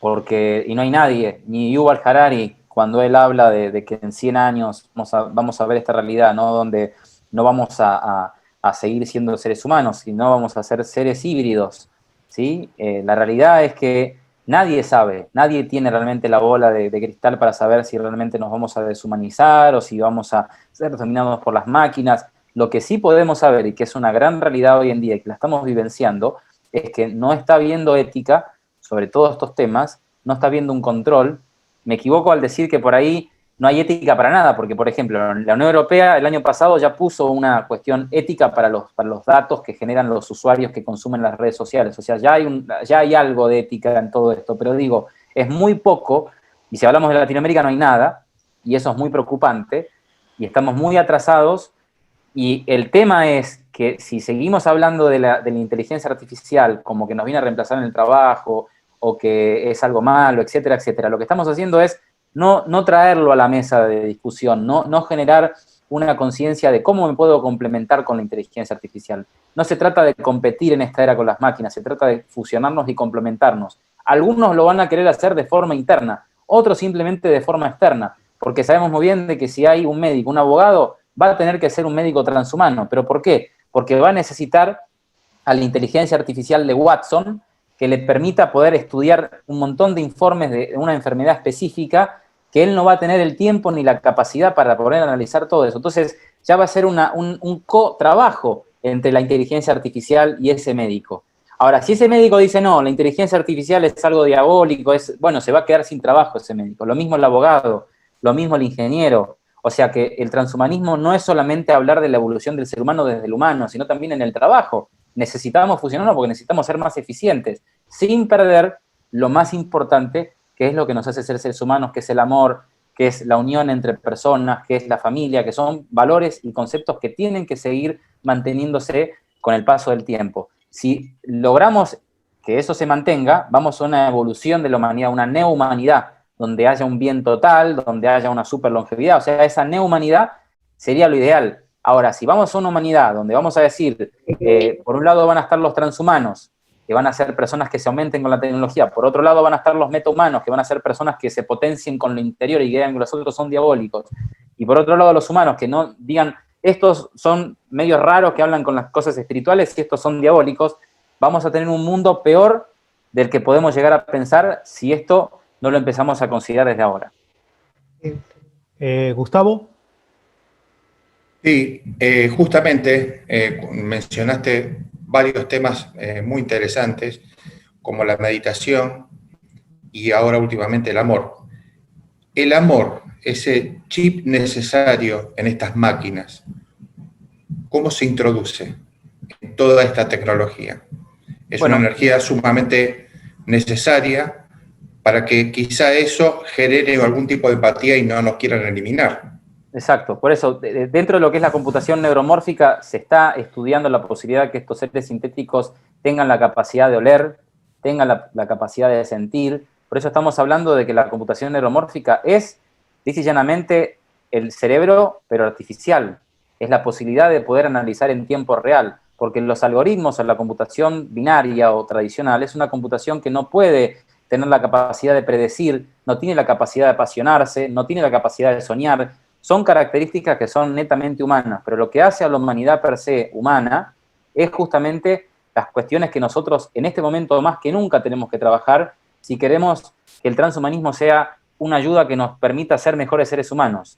y no hay nadie, ni Yuval Harari, cuando él habla de que en 100 años vamos a ver esta realidad, ¿no? Donde no vamos a seguir siendo seres humanos, sino vamos a ser seres híbridos, ¿sí? La realidad es que nadie sabe, nadie tiene realmente la bola de cristal para saber si realmente nos vamos a deshumanizar o si vamos a ser dominados por las máquinas. Lo que sí podemos saber, y que es una gran realidad hoy en día y que la estamos vivenciando, es que no está habiendo ética sobre todos estos temas, no está habiendo un control. Me equivoco al decir que por ahí no hay ética para nada, porque, por ejemplo, la Unión Europea el año pasado ya puso una cuestión ética para los datos que generan los usuarios que consumen las redes sociales. O sea, ya hay algo de ética en todo esto, pero digo, es muy poco, y si hablamos de Latinoamérica no hay nada, y eso es muy preocupante, y estamos muy atrasados, y el tema es que si seguimos hablando de la inteligencia artificial como que nos viene a reemplazar en el trabajo, o que es algo malo, etcétera, etcétera, lo que estamos haciendo es no traerlo a la mesa de discusión, no generar una conciencia de cómo me puedo complementar con la inteligencia artificial. No se trata de competir en esta era con las máquinas, se trata de fusionarnos y complementarnos. Algunos lo van a querer hacer de forma interna, otros simplemente de forma externa, porque sabemos muy bien de que si hay un médico, un abogado, va a tener que ser un médico transhumano. ¿Pero por qué? Porque va a necesitar a la inteligencia artificial de Watson, que le permita poder estudiar un montón de informes de una enfermedad específica, que él no va a tener el tiempo ni la capacidad para poder analizar todo eso. Entonces ya va a ser un co-trabajo entre la inteligencia artificial y ese médico. Ahora, si ese médico dice, no, la inteligencia artificial es algo diabólico, bueno, se va a quedar sin trabajo ese médico. Lo mismo el abogado, lo mismo el ingeniero. O sea que el transhumanismo no es solamente hablar de la evolución del ser humano desde el humano, sino también en el trabajo. Necesitamos fusionarnos porque necesitamos ser más eficientes, sin perder lo más importante, que es lo que nos hace ser seres humanos, que es el amor, que es la unión entre personas, que es la familia, que son valores y conceptos que tienen que seguir manteniéndose con el paso del tiempo. Si logramos que eso se mantenga, vamos a una evolución de la humanidad, una neohumanidad, donde haya un bien total, donde haya una super longevidad. O sea, esa neohumanidad sería lo ideal. Ahora, si vamos a una humanidad donde vamos a decir, por un lado van a estar los transhumanos, que van a ser personas que se aumenten con la tecnología, por otro lado van a estar los metahumanos, que van a ser personas que se potencien con lo interior y que digan que los otros son diabólicos, y por otro lado los humanos que no digan, estos son medios raros que hablan con las cosas espirituales y estos son diabólicos, vamos a tener un mundo peor del que podemos llegar a pensar si esto no lo empezamos a considerar desde ahora. Gustavo. Sí, justamente mencionaste varios temas muy interesantes, como la meditación y ahora últimamente el amor. El amor, ese chip necesario en estas máquinas, ¿cómo se introduce en toda esta tecnología? Es una energía sumamente necesaria para que quizá eso genere algún tipo de empatía y no nos quieran eliminar. Exacto, por eso, dentro de lo que es la computación neuromórfica, se está estudiando la posibilidad de que estos seres sintéticos tengan la capacidad de oler, tengan la capacidad de sentir. Por eso estamos hablando de que la computación neuromórfica es, dice llanamente, el cerebro, pero artificial. Es la posibilidad de poder analizar en tiempo real, porque los algoritmos o la computación binaria o tradicional es una computación que no puede tener la capacidad de predecir, no tiene la capacidad de apasionarse, no tiene la capacidad de soñar. Son características que son netamente humanas, pero lo que hace a la humanidad per se humana es justamente las cuestiones que nosotros en este momento más que nunca tenemos que trabajar si queremos que el transhumanismo sea una ayuda que nos permita ser mejores seres humanos.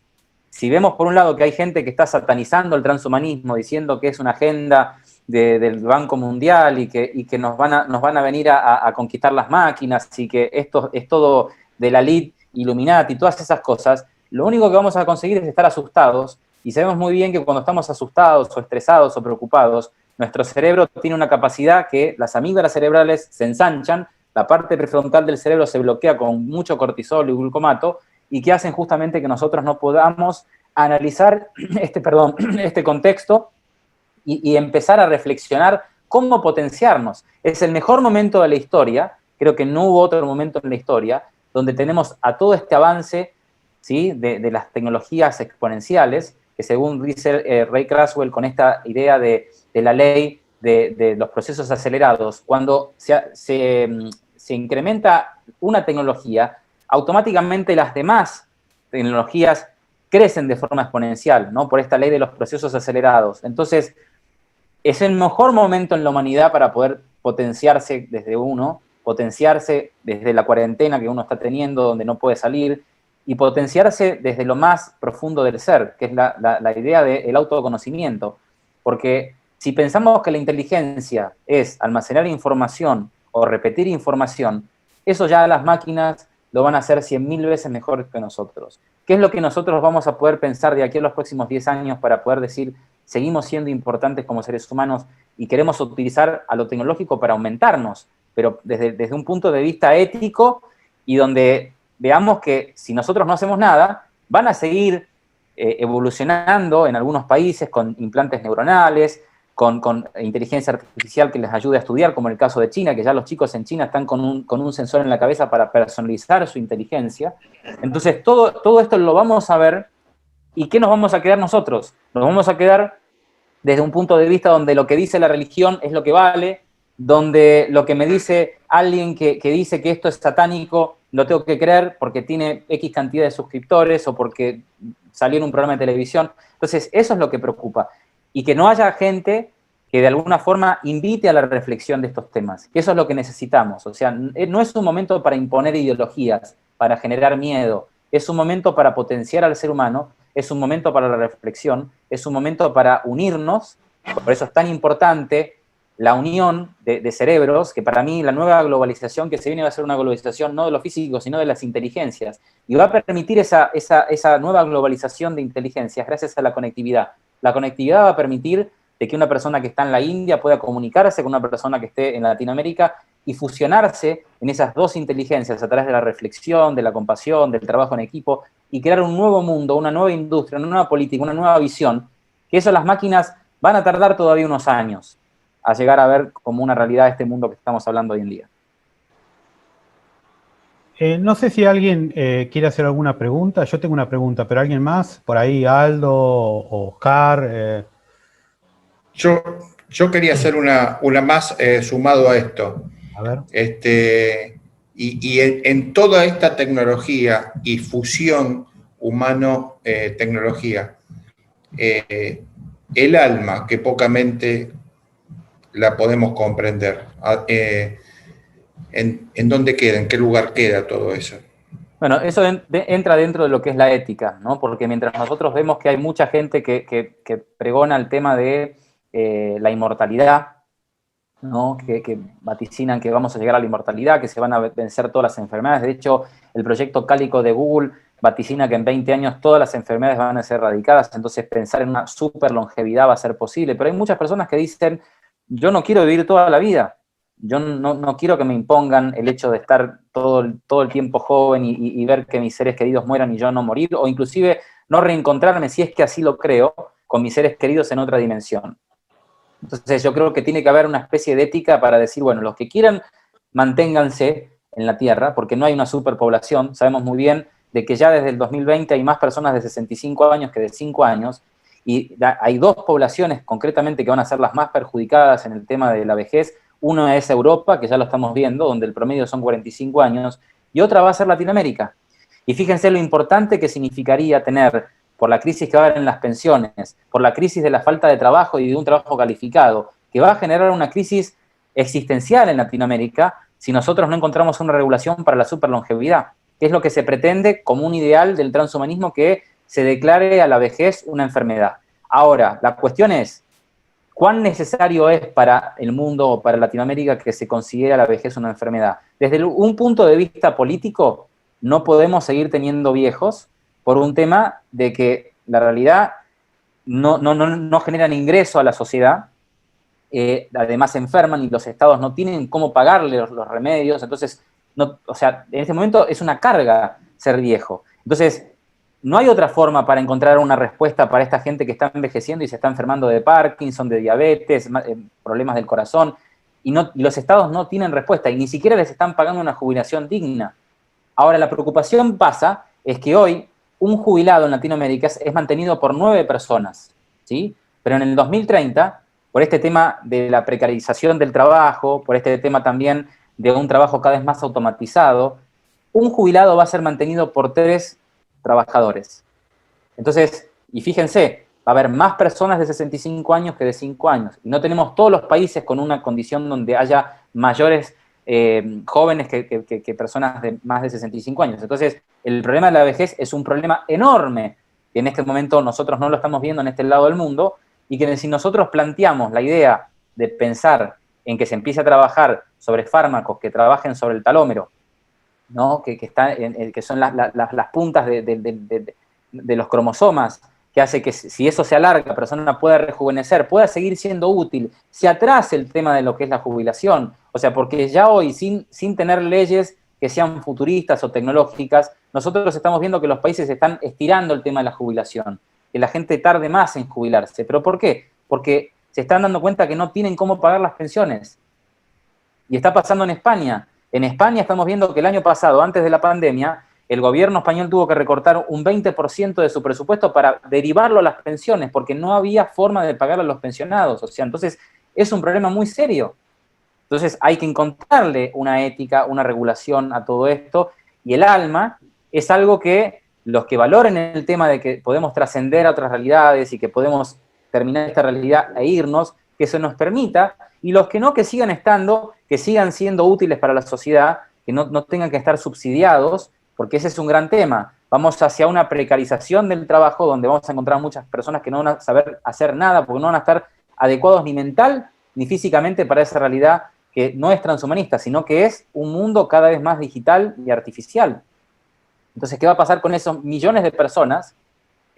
Si vemos por un lado que hay gente que está satanizando el transhumanismo, diciendo que es una agenda del Banco Mundial y que nos van a venir a conquistar las máquinas y que esto es todo de la elite Illuminati y todas esas cosas, lo único que vamos a conseguir es estar asustados, y sabemos muy bien que cuando estamos asustados o estresados o preocupados, nuestro cerebro tiene una capacidad que las amígdalas cerebrales se ensanchan, la parte prefrontal del cerebro se bloquea con mucho cortisol y glucomato, y que hacen justamente que nosotros no podamos analizar este contexto y empezar a reflexionar cómo potenciarnos. Es el mejor momento de la historia, creo que no hubo otro momento en la historia, donde tenemos a todo este avance, ¿sí?, de las tecnologías exponenciales, que según dice Ray Kurzweil con esta idea de la ley de los procesos acelerados, cuando se incrementa una tecnología, automáticamente las demás tecnologías crecen de forma exponencial, ¿no?, por esta ley de los procesos acelerados. Entonces, es el mejor momento en la humanidad para poder potenciarse desde uno, potenciarse desde la cuarentena que uno está teniendo, donde no puede salir, y potenciarse desde lo más profundo del ser, que es la idea del autoconocimiento. Porque si pensamos que la inteligencia es almacenar información o repetir información, eso ya las máquinas lo van a hacer 100.000 veces mejor que nosotros. ¿Qué es lo que nosotros vamos a poder pensar de aquí a los próximos 10 años para poder decir, seguimos siendo importantes como seres humanos y queremos utilizar a lo tecnológico para aumentarnos, pero desde un punto de vista ético y donde veamos que si nosotros no hacemos nada, van a seguir evolucionando en algunos países con implantes neuronales, con inteligencia artificial que les ayude a estudiar, como en el caso de China, que ya los chicos en China están con un sensor en la cabeza para personalizar su inteligencia. Entonces, todo esto lo vamos a ver, ¿y qué nos vamos a quedar nosotros? Nos vamos a quedar desde un punto de vista donde lo que dice la religión es lo que vale, donde lo que me dice alguien que dice que esto es satánico, lo tengo que creer porque tiene X cantidad de suscriptores o porque salió en un programa de televisión. Entonces, eso es lo que preocupa. Y que no haya gente que de alguna forma invite a la reflexión de estos temas. Eso es lo que necesitamos. O sea, no es un momento para imponer ideologías, para generar miedo. Es un momento para potenciar al ser humano, es un momento para la reflexión, es un momento para unirnos. Por eso es tan importante la unión de cerebros, que para mí la nueva globalización que se viene va a ser una globalización no de lo físico, sino de las inteligencias. Y va a permitir esa nueva globalización de inteligencias gracias a la conectividad. La conectividad va a permitir de que una persona que está en la India pueda comunicarse con una persona que esté en Latinoamérica y fusionarse en esas dos inteligencias a través de la reflexión, de la compasión, del trabajo en equipo y crear un nuevo mundo, una nueva industria, una nueva política, una nueva visión, que eso las máquinas van a tardar todavía unos años a llegar a ver como una realidad este mundo que estamos hablando hoy en día. No sé si alguien quiere hacer alguna pregunta. Yo tengo una pregunta, pero ¿alguien más? Por ahí, Aldo o Oscar. Yo quería hacer una más sumado a esto. A ver. En toda esta tecnología y fusión humano-tecnología, el alma, que pocamente la podemos comprender, ¿en dónde queda? ¿En qué lugar queda todo eso? Bueno, eso entra dentro de lo que es la ética, ¿no? Porque mientras nosotros vemos que hay mucha gente que pregona el tema de la inmortalidad, ¿no? Que vaticinan que vamos a llegar a la inmortalidad, que se van a vencer todas las enfermedades. De hecho, el proyecto Cálico de Google vaticina que en 20 años todas las enfermedades van a ser erradicadas, entonces pensar en una super longevidad va a ser posible. Pero hay muchas personas que dicen, yo no quiero vivir toda la vida, yo no quiero que me impongan el hecho de estar todo el tiempo joven y ver que mis seres queridos mueran y yo no morir, o inclusive no reencontrarme, si es que así lo creo, con mis seres queridos en otra dimensión. Entonces yo creo que tiene que haber una especie de ética para decir, bueno, los que quieran, manténganse en la Tierra, porque no hay una superpoblación. Sabemos muy bien de que ya desde el 2020 hay más personas de 65 años que de 5 años, y hay dos poblaciones concretamente que van a ser las más perjudicadas en el tema de la vejez. Una es Europa, que ya lo estamos viendo, donde el promedio son 45 años, y otra va a ser Latinoamérica. Y fíjense lo importante que significaría tener, por la crisis que va a haber en las pensiones, por la crisis de la falta de trabajo y de un trabajo calificado, que va a generar una crisis existencial en Latinoamérica si nosotros no encontramos una regulación para la superlongevidad, que es lo que se pretende como un ideal del transhumanismo, que se declare a la vejez una enfermedad. Ahora, la cuestión es, ¿cuán necesario es para el mundo o para Latinoamérica que se considere la vejez una enfermedad? Desde un punto de vista político, no podemos seguir teniendo viejos por un tema de que la realidad no generan ingreso a la sociedad, además se enferman y los estados no tienen cómo pagarle los remedios, entonces, no, o sea, en este momento es una carga ser viejo. Entonces, no hay otra forma para encontrar una respuesta para esta gente que está envejeciendo y se está enfermando de Parkinson, de diabetes, problemas del corazón, y los estados no tienen respuesta y ni siquiera les están pagando una jubilación digna. Ahora, la preocupación es que hoy un jubilado en Latinoamérica es mantenido por 9 personas, ¿sí? Pero en el 2030, por este tema de la precarización del trabajo, por este tema también de un trabajo cada vez más automatizado, un jubilado va a ser mantenido por 3 trabajadores. Entonces, y fíjense, va a haber más personas de 65 años que de 5 años. Y no tenemos todos los países con una condición donde haya mayores jóvenes que personas de más de 65 años. Entonces, el problema de la vejez es un problema enorme, que en este momento nosotros no lo estamos viendo en este lado del mundo, y que si nosotros planteamos la idea de pensar en que se empiece a trabajar sobre fármacos que trabajen sobre el talómero, ¿no? que son las puntas de los cromosomas, que hace que si eso se alarga, la persona pueda rejuvenecer, pueda seguir siendo útil, se atrase el tema de lo que es la jubilación. O sea, porque ya hoy, sin tener leyes que sean futuristas o tecnológicas, nosotros estamos viendo que los países están estirando el tema de la jubilación, que la gente tarde más en jubilarse. ¿Pero por qué? Porque se están dando cuenta que no tienen cómo pagar las pensiones. Y está pasando en España. En España estamos viendo que el año pasado, antes de la pandemia, el gobierno español tuvo que recortar un 20% de su presupuesto para derivarlo a las pensiones, porque no había forma de pagar a los pensionados. O sea, entonces es un problema muy serio. Entonces hay que encontrarle una ética, una regulación a todo esto, y el alma es algo que los que valoren el tema de que podemos trascender a otras realidades y que podemos terminar esta realidad e irnos, que se nos permita, y los que no, que sigan estando, que sigan siendo útiles para la sociedad, que no tengan que estar subsidiados, porque ese es un gran tema. Vamos hacia una precarización del trabajo donde vamos a encontrar muchas personas que no van a saber hacer nada porque no van a estar adecuados ni mental ni físicamente para esa realidad que no es transhumanista, sino que es un mundo cada vez más digital y artificial. Entonces, ¿qué va a pasar con esos millones de personas,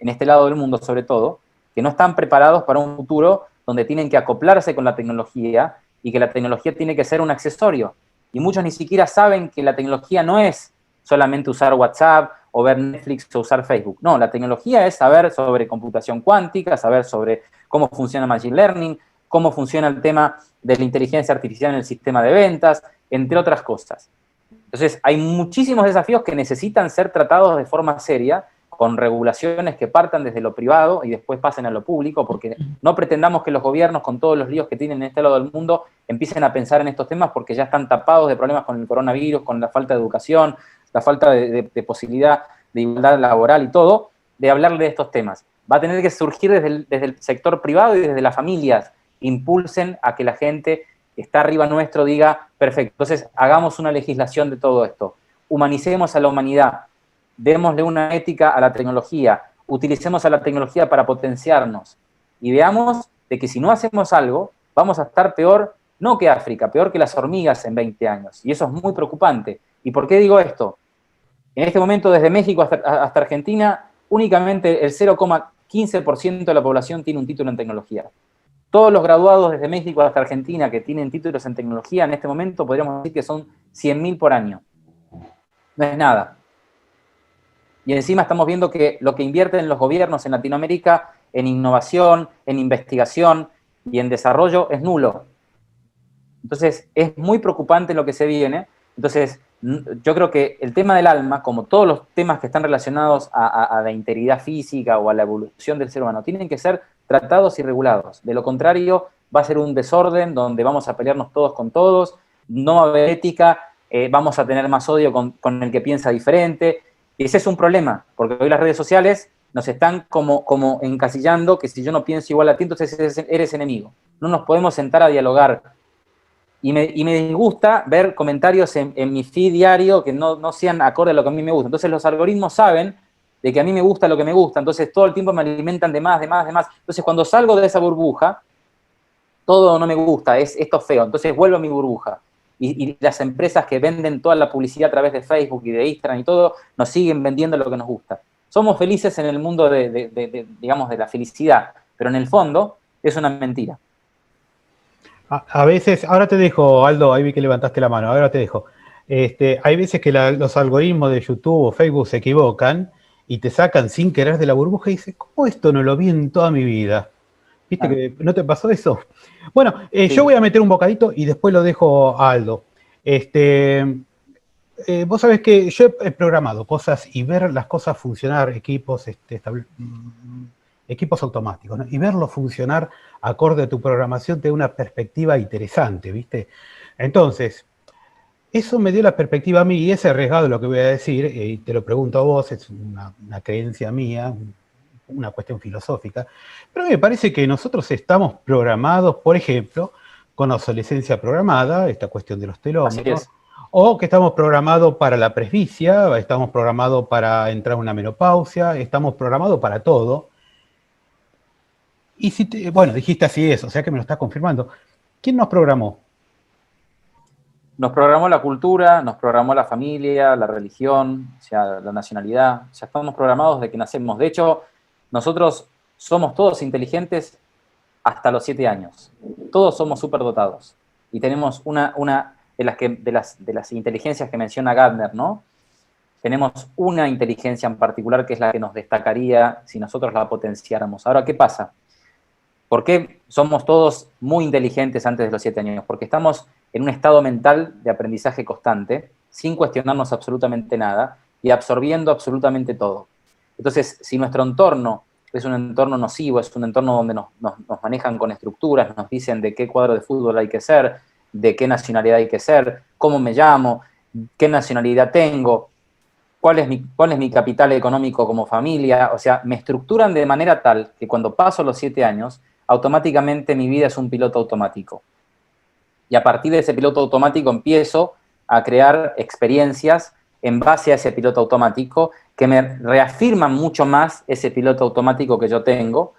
en este lado del mundo sobre todo, que no están preparados para un futuro donde tienen que acoplarse con la tecnología y que la tecnología tiene que ser un accesorio? Y muchos ni siquiera saben que la tecnología no es solamente usar WhatsApp o ver Netflix o usar Facebook. No, la tecnología es saber sobre computación cuántica, saber sobre cómo funciona Machine Learning, cómo funciona el tema de la inteligencia artificial en el sistema de ventas, entre otras cosas. Entonces, hay muchísimos desafíos que necesitan ser tratados de forma seria, con regulaciones que partan desde lo privado y después pasen a lo público, porque no pretendamos que los gobiernos, con todos los líos que tienen en este lado del mundo, empiecen a pensar en estos temas porque ya están tapados de problemas con el coronavirus, con la falta de educación, la falta de posibilidad de igualdad laboral y todo, de hablarle de estos temas. Va a tener que surgir desde el sector privado y desde las familias, impulsen a que la gente que está arriba nuestro diga, perfecto, entonces hagamos una legislación de todo esto, humanicemos a la humanidad, démosle una ética a la tecnología, utilicemos a la tecnología para potenciarnos y veamos de que si no hacemos algo, vamos a estar peor, no que África, peor que las hormigas en 20 años. Y eso es muy preocupante. ¿Y por qué digo esto? En este momento, desde México hasta Argentina, únicamente el 0,15% de la población tiene un título en tecnología. Todos los graduados desde México hasta Argentina que tienen títulos en tecnología, en este momento podríamos decir que son 100.000 por año. No es nada. Y encima estamos viendo que lo que invierten los gobiernos en Latinoamérica en innovación, en investigación y en desarrollo es nulo. Entonces, es muy preocupante lo que se viene. Entonces, yo creo que el tema del alma, como todos los temas que están relacionados a la integridad física o a la evolución del ser humano, tienen que ser tratados y regulados. De lo contrario, va a ser un desorden donde vamos a pelearnos todos con todos, no va a haber ética, vamos a tener más odio con el que piensa diferente. Y ese es un problema, porque hoy las redes sociales nos están como encasillando que si yo no pienso igual a ti, entonces eres enemigo. No nos podemos sentar a dialogar. Y me disgusta ver comentarios en mi feed diario que no sean acorde a lo que a mí me gusta. Entonces los algoritmos saben de que a mí me gusta lo que me gusta, entonces todo el tiempo me alimentan de más. Entonces cuando salgo de esa burbuja, todo no me gusta, esto es feo, entonces vuelvo a mi burbuja. Y las empresas que venden toda la publicidad a través de Facebook y de Instagram y todo, nos siguen vendiendo lo que nos gusta. Somos felices en el mundo digamos, de la felicidad, pero en el fondo es una mentira. A veces, ahora te dejo, Aldo, ahí vi que levantaste la mano, ahora te dejo. Hay veces que los algoritmos de YouTube o Facebook se equivocan y te sacan sin querer de la burbuja y dices, ¿cómo esto no lo vi en toda mi vida? ¿Viste que no te pasó eso? Bueno, Sí. yo voy a meter un bocadito y después lo dejo a Aldo. Vos sabés que yo he programado cosas y ver las cosas funcionar, equipos automáticos, ¿no? Y verlo funcionar acorde a tu programación te da una perspectiva interesante, ¿viste? Entonces, eso me dio la perspectiva a mí, y es arriesgado lo que voy a decir, y te lo pregunto a vos, es una creencia mía, una cuestión filosófica, pero a mí me parece que nosotros estamos programados, por ejemplo, con obsolescencia programada, esta cuestión de los telómeros, o que estamos programados para la presbicia, estamos programados para entrar en una menopausia, estamos programados para todo. Y si bueno, dijiste así eso, o sea que me lo estás confirmando. ¿Quién nos programó? Nos programó la cultura, nos programó la familia, la religión, o sea, la nacionalidad. O sea, estamos programados desde que nacemos. De hecho, nosotros somos todos inteligentes hasta los 7 años. Todos somos superdotados. Y tenemos una de las inteligencias que menciona Gardner, ¿no? Tenemos una inteligencia en particular que es la que nos destacaría si nosotros la potenciáramos. Ahora, ¿qué pasa? ¿Por qué somos todos muy inteligentes antes de los 7 años? Porque estamos en un estado mental de aprendizaje constante, sin cuestionarnos absolutamente nada y absorbiendo absolutamente todo. Entonces, si nuestro entorno es un entorno nocivo, es un entorno donde nos manejan con estructuras, nos dicen de qué cuadro de fútbol hay que ser, de qué nacionalidad hay que ser, cómo me llamo, qué nacionalidad tengo, cuál es mi capital económico como familia, o sea, me estructuran de manera tal que cuando paso los 7 años, automáticamente mi vida es un piloto automático. Y a partir de ese piloto automático empiezo a crear experiencias en base a ese piloto automático que me reafirman mucho más ese piloto automático que yo tengo,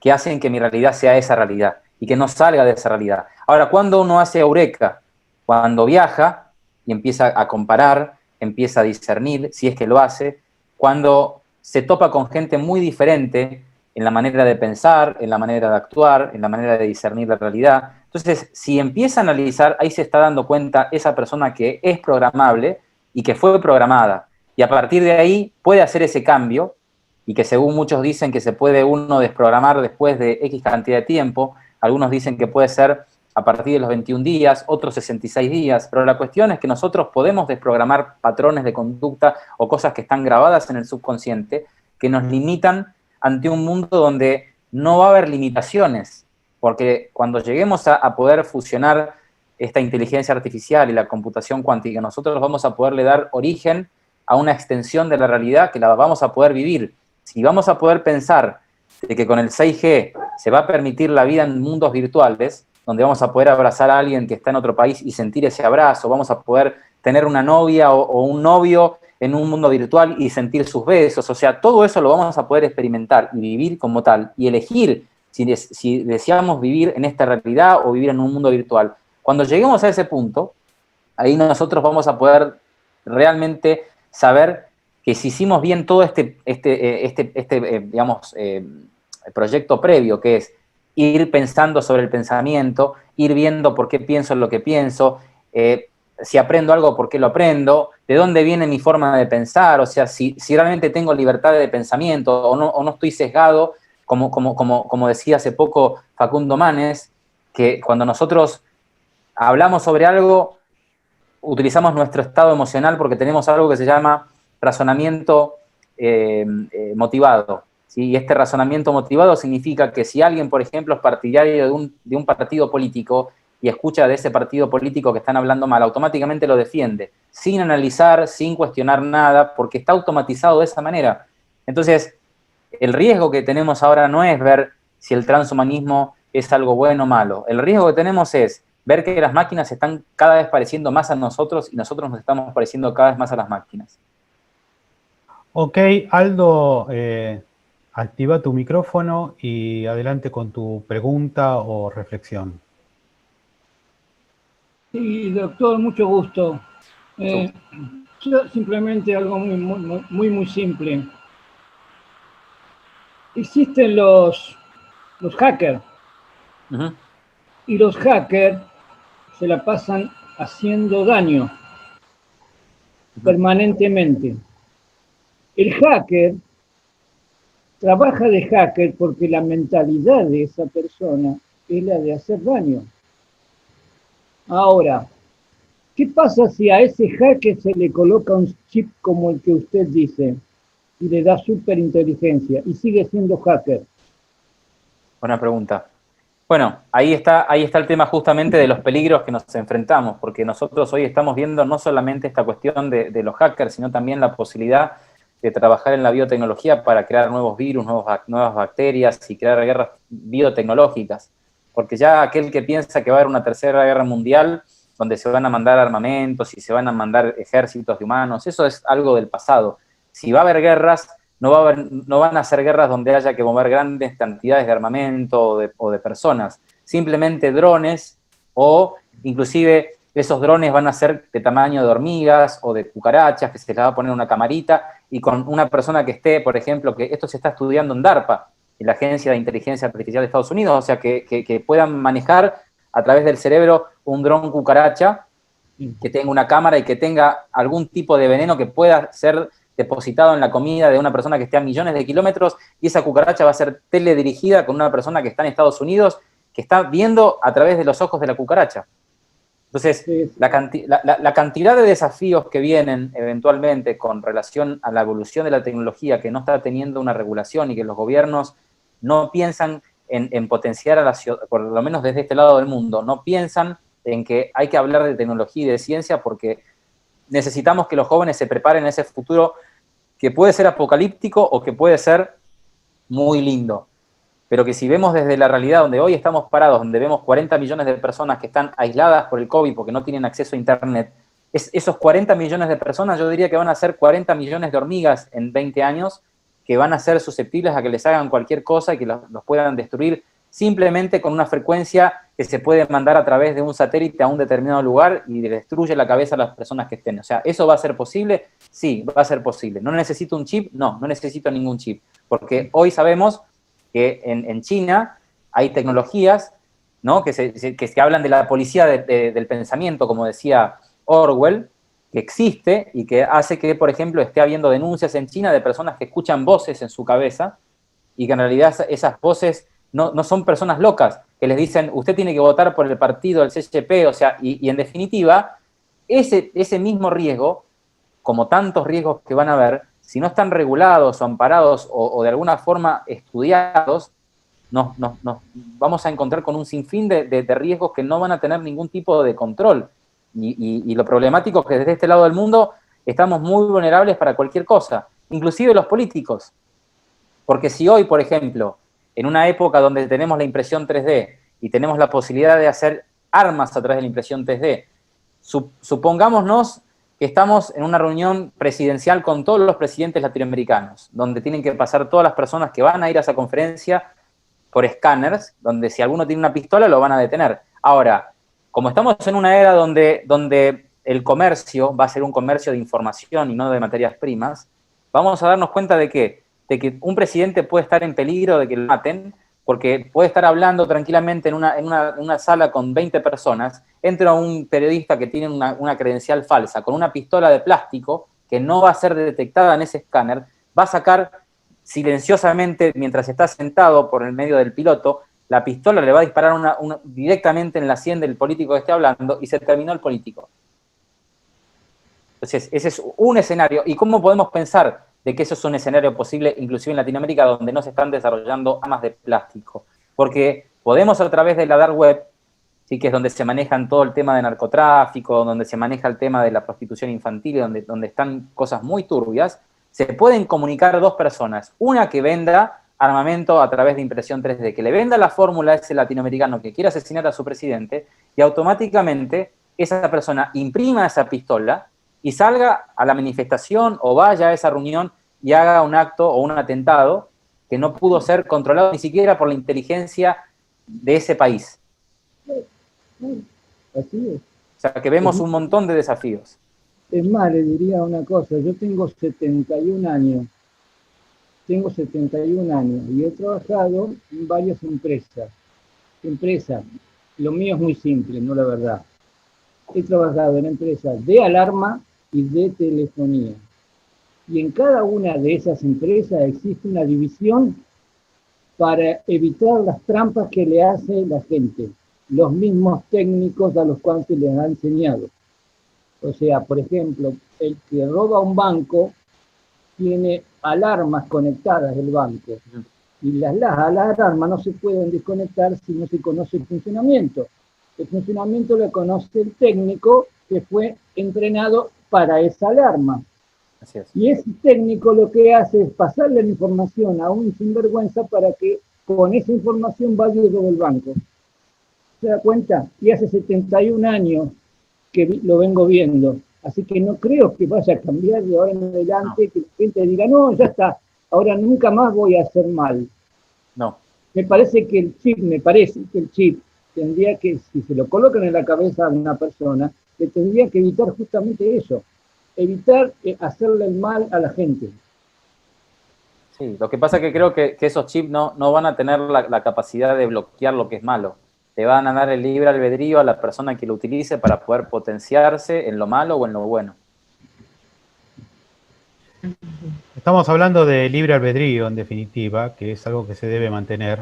que hacen que mi realidad sea esa realidad y que no salga de esa realidad. Ahora, ¿cuándo uno hace eureka? Cuando viaja y empieza a comparar, empieza a discernir, si es que lo hace, cuando se topa con gente muy diferente en la manera de pensar, en la manera de actuar, en la manera de discernir la realidad. Entonces, si empieza a analizar, ahí se está dando cuenta esa persona que es programable y que fue programada. Y a partir de ahí puede hacer ese cambio y que según muchos dicen que se puede uno desprogramar después de X cantidad de tiempo. Algunos dicen que puede ser a partir de los 21 días, otros 66 días, pero la cuestión es que nosotros podemos desprogramar patrones de conducta o cosas que están grabadas en el subconsciente que nos limitan ante un mundo donde no va a haber limitaciones, porque cuando lleguemos a poder fusionar esta inteligencia artificial y la computación cuántica, nosotros vamos a poderle dar origen a una extensión de la realidad que la vamos a poder vivir. Si vamos a poder pensar de que con el 6G se va a permitir la vida en mundos virtuales, donde vamos a poder abrazar a alguien que está en otro país y sentir ese abrazo, vamos a poder tener una novia o un novio en un mundo virtual y sentir sus besos, o sea, todo eso lo vamos a poder experimentar y vivir como tal, y elegir si deseamos vivir en esta realidad o vivir en un mundo virtual. Cuando lleguemos a ese punto, ahí nosotros vamos a poder realmente saber que si hicimos bien todo proyecto previo, que es ir pensando sobre el pensamiento, ir viendo por qué pienso lo que pienso, si aprendo algo, por qué lo aprendo, de dónde viene mi forma de pensar, o sea, si realmente tengo libertad de pensamiento o no estoy sesgado, como decía hace poco Facundo Manes, que cuando nosotros hablamos sobre algo, utilizamos nuestro estado emocional porque tenemos algo que se llama razonamiento motivado. ¿Sí? Y este razonamiento motivado significa que si alguien, por ejemplo, es partidario de un partido político y escucha de ese partido político que están hablando mal, automáticamente lo defiende, sin analizar, sin cuestionar nada, porque está automatizado de esa manera. Entonces, el riesgo que tenemos ahora no es ver si el transhumanismo es algo bueno o malo. El riesgo que tenemos es ver que las máquinas se están cada vez pareciendo más a nosotros y nosotros nos estamos pareciendo cada vez más a las máquinas. Ok, Aldo, activa tu micrófono y adelante con tu pregunta o reflexión. Sí, doctor, mucho gusto. Yo simplemente algo muy simple. Existen los hackers. Y los hackers se la pasan haciendo daño permanentemente. El hacker trabaja de hacker porque la mentalidad de esa persona es la de hacer daño. Ahora, ¿qué pasa si a ese hacker se le coloca un chip como el que usted dice y le da superinteligencia y sigue siendo hacker? Buena pregunta. Bueno, ahí está el tema justamente de los peligros que nos enfrentamos, porque nosotros hoy estamos viendo no solamente esta cuestión de los hackers, sino también la posibilidad de trabajar en la biotecnología para crear nuevos virus, nuevas bacterias y crear guerras biotecnológicas. Porque ya aquel que piensa que va a haber una tercera guerra mundial, donde se van a mandar armamentos y se van a mandar ejércitos de humanos, eso es algo del pasado. Si va a haber guerras, no van a ser guerras donde haya que mover grandes cantidades de armamento o de personas. Simplemente drones, o inclusive esos drones van a ser de tamaño de hormigas o de cucarachas, que se les va a poner una camarita, y con una persona que esté, por ejemplo, que esto se está estudiando en DARPA, en la Agencia de Inteligencia Artificial de Estados Unidos, o sea, que puedan manejar a través del cerebro un dron cucaracha, que tenga una cámara y que tenga algún tipo de veneno que pueda ser depositado en la comida de una persona que esté a millones de kilómetros, y esa cucaracha va a ser teledirigida con una persona que está en Estados Unidos, que está viendo a través de los ojos de la cucaracha. Entonces, la cantidad de desafíos que vienen eventualmente con relación a la evolución de la tecnología, que no está teniendo una regulación y que los gobiernos no piensan en potenciar a la ciudad, por lo menos desde este lado del mundo, no piensan en que hay que hablar de tecnología y de ciencia, porque necesitamos que los jóvenes se preparen a ese futuro que puede ser apocalíptico o que puede ser muy lindo. Pero que si vemos desde la realidad donde hoy estamos parados, donde vemos 40 millones de personas que están aisladas por el COVID porque no tienen acceso a Internet, esos 40 millones de personas yo diría que van a ser 40 millones de hormigas en 20 años que van a ser susceptibles a que les hagan cualquier cosa y que los puedan destruir simplemente con una frecuencia que se puede mandar a través de un satélite a un determinado lugar y destruye la cabeza a las personas que estén. O sea, ¿eso va a ser posible? Sí, va a ser posible. ¿No necesito un chip? No necesito ningún chip. Porque hoy sabemos que en China hay tecnologías, ¿no?, que hablan de la policía del pensamiento, como decía Orwell, que existe y que hace que, por ejemplo, esté habiendo denuncias en China de personas que escuchan voces en su cabeza y que en realidad esas voces no son personas locas, que les dicen, usted tiene que votar por el partido del CCP, o sea, y en definitiva, ese mismo riesgo, como tantos riesgos que van a haber, si no están regulados o amparados o de alguna forma estudiados, nos vamos a encontrar con un sinfín de riesgos que no van a tener ningún tipo de control. Y lo problemático es que desde este lado del mundo estamos muy vulnerables para cualquier cosa, inclusive los políticos. Porque si hoy, por ejemplo, en una época donde tenemos la impresión 3D y tenemos la posibilidad de hacer armas a través de la impresión 3D, supongámonos que estamos en una reunión presidencial con todos los presidentes latinoamericanos, donde tienen que pasar todas las personas que van a ir a esa conferencia por escáneres, donde si alguno tiene una pistola lo van a detener. Ahora, como estamos en una era donde el comercio va a ser un comercio de información y no de materias primas, vamos a darnos cuenta de que un presidente puede estar en peligro de que lo maten, porque puede estar hablando tranquilamente en una sala con 20 personas, entra un periodista que tiene una credencial falsa, con una pistola de plástico que no va a ser detectada en ese escáner, va a sacar silenciosamente, mientras está sentado por el medio del piloto, la pistola le va a disparar directamente en la sien del político que esté hablando y se terminó el político. Entonces, ese es un escenario. ¿Y cómo podemos pensar de que eso es un escenario posible, inclusive en Latinoamérica, donde no se están desarrollando armas de plástico? Porque podemos, a través de la dark web, ¿sí?, que es donde se manejan todo el tema de narcotráfico, donde se maneja el tema de la prostitución infantil, donde están cosas muy turbias, se pueden comunicar dos personas. Una que venda armamento a través de impresión 3D, que le venda la fórmula a ese latinoamericano que quiere asesinar a su presidente, y automáticamente esa persona imprima esa pistola y salga a la manifestación o vaya a esa reunión y haga un acto o un atentado que no pudo ser controlado ni siquiera por la inteligencia de ese país. Así es. O sea, que vemos un montón de desafíos. Es más, le diría una cosa, yo tengo 71 años. Tengo 71 años y he trabajado en varias empresas. lo mío es muy simple, no la verdad. He trabajado en empresas de alarma y de telefonía. Y en cada una de esas empresas existe una división para evitar las trampas que le hace la gente, los mismos técnicos a los cuales se les ha enseñado. O sea, por ejemplo, el que roba un banco tiene alarmas conectadas del banco. Y las alarmas no se pueden desconectar si no se conoce el funcionamiento. El funcionamiento lo conoce el técnico que fue entrenado para esa alarma. Así es. Y ese técnico lo que hace es pasarle la información a un sinvergüenza para que con esa información vaya y robe el banco. ¿Se da cuenta? Y hace 71 años que lo vengo viendo. Así que no creo que vaya a cambiar de ahora en adelante, que la gente diga, no, ya está, ahora nunca más voy a hacer mal. No. Me parece que el chip tendría que, si se lo colocan en la cabeza de una persona, le tendría que evitar justamente eso, evitar hacerle el mal a la gente. Sí, lo que pasa es que creo que esos chips no van a tener la capacidad de bloquear lo que es malo. Le van a dar el libre albedrío a la persona que lo utilice para poder potenciarse en lo malo o en lo bueno. Estamos hablando de libre albedrío, en definitiva, que es algo que se debe mantener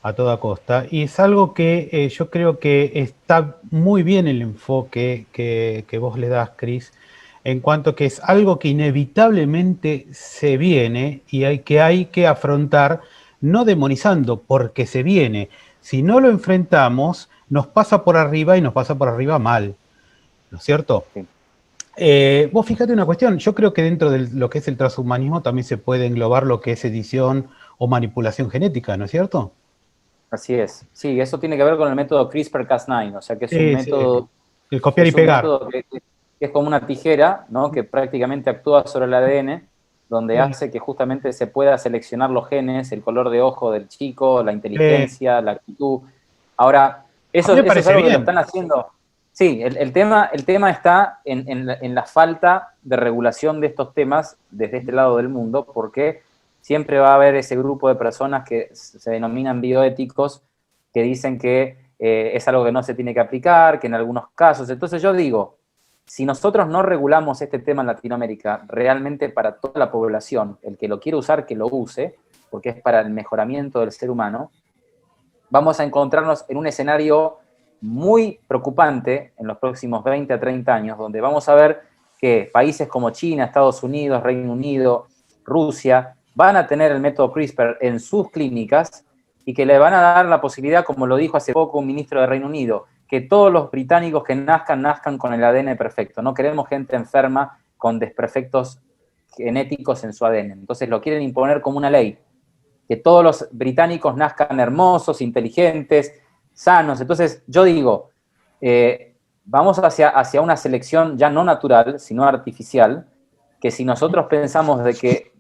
a toda costa. Y es algo que yo creo que está muy bien el enfoque que vos le das, Cris, en cuanto que es algo que inevitablemente se viene y hay que afrontar, no demonizando, porque se viene. Si no lo enfrentamos, nos pasa por arriba y nos pasa por arriba mal, ¿no es cierto? Sí. Vos fíjate una cuestión, yo creo que dentro de lo que es el transhumanismo también se puede englobar lo que es edición o manipulación genética, ¿no es cierto? Así es. Sí, eso tiene que ver con el método CRISPR-Cas9, o sea que es un método... El copiar y pegar. Que es como una tijera, ¿no? Que prácticamente actúa sobre el ADN, donde hace que justamente se pueda seleccionar los genes, el color de ojo del chico, la inteligencia, la actitud. Ahora, eso es algo que lo están haciendo... Sí, el tema está en la falta de regulación de estos temas desde este lado del mundo, porque siempre va a haber ese grupo de personas que se denominan bioéticos, que dicen que es algo que no se tiene que aplicar, que en algunos casos... Entonces yo digo, si nosotros no regulamos este tema en Latinoamérica realmente para toda la población, el que lo quiere usar, que lo use, porque es para el mejoramiento del ser humano, vamos a encontrarnos en un escenario muy preocupante en los próximos 20 a 30 años, donde vamos a ver que países como China, Estados Unidos, Reino Unido, Rusia, van a tener el método CRISPR en sus clínicas y que le van a dar la posibilidad, como lo dijo hace poco un ministro de Reino Unido, que todos los británicos que nazcan con el ADN perfecto. No queremos gente enferma con desperfectos genéticos en su ADN. Entonces lo quieren imponer como una ley, que todos los británicos nazcan hermosos, inteligentes, sanos. Entonces yo digo, vamos hacia una selección ya no natural, sino artificial, que si nosotros pensamos de que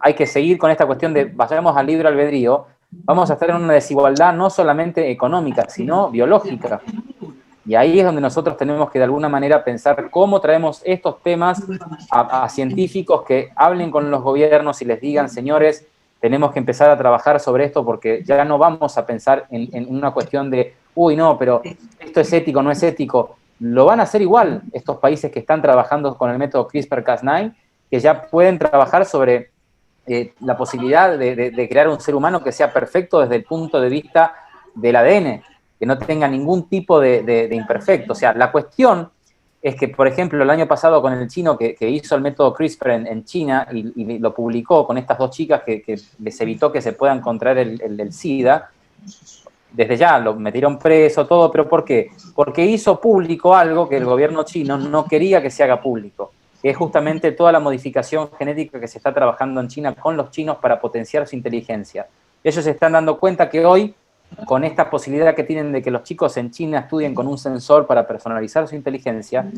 hay que seguir con esta cuestión de vayamos al libre albedrío, vamos a estar en una desigualdad no solamente económica, sino biológica. Y ahí es donde nosotros tenemos que de alguna manera pensar cómo traemos estos temas a científicos que hablen con los gobiernos y les digan, señores, tenemos que empezar a trabajar sobre esto porque ya no vamos a pensar en una cuestión de, uy, no, pero esto es ético, no es ético. Lo van a hacer igual estos países que están trabajando con el método CRISPR-Cas9, que ya pueden trabajar sobre la posibilidad de crear un ser humano que sea perfecto desde el punto de vista del ADN, que no tenga ningún tipo de imperfecto. O sea, la cuestión es que, por ejemplo, el año pasado con el chino que hizo el método CRISPR en China y lo publicó con estas dos chicas que les evitó que se puedan contraer el SIDA, desde ya lo metieron preso, todo, pero ¿por qué? Porque hizo público algo que el gobierno chino no quería que se haga público, que es justamente toda la modificación genética que se está trabajando en China con los chinos para potenciar su inteligencia. Ellos se están dando cuenta que hoy, con esta posibilidad que tienen de que los chicos en China estudien con un sensor para personalizar su inteligencia,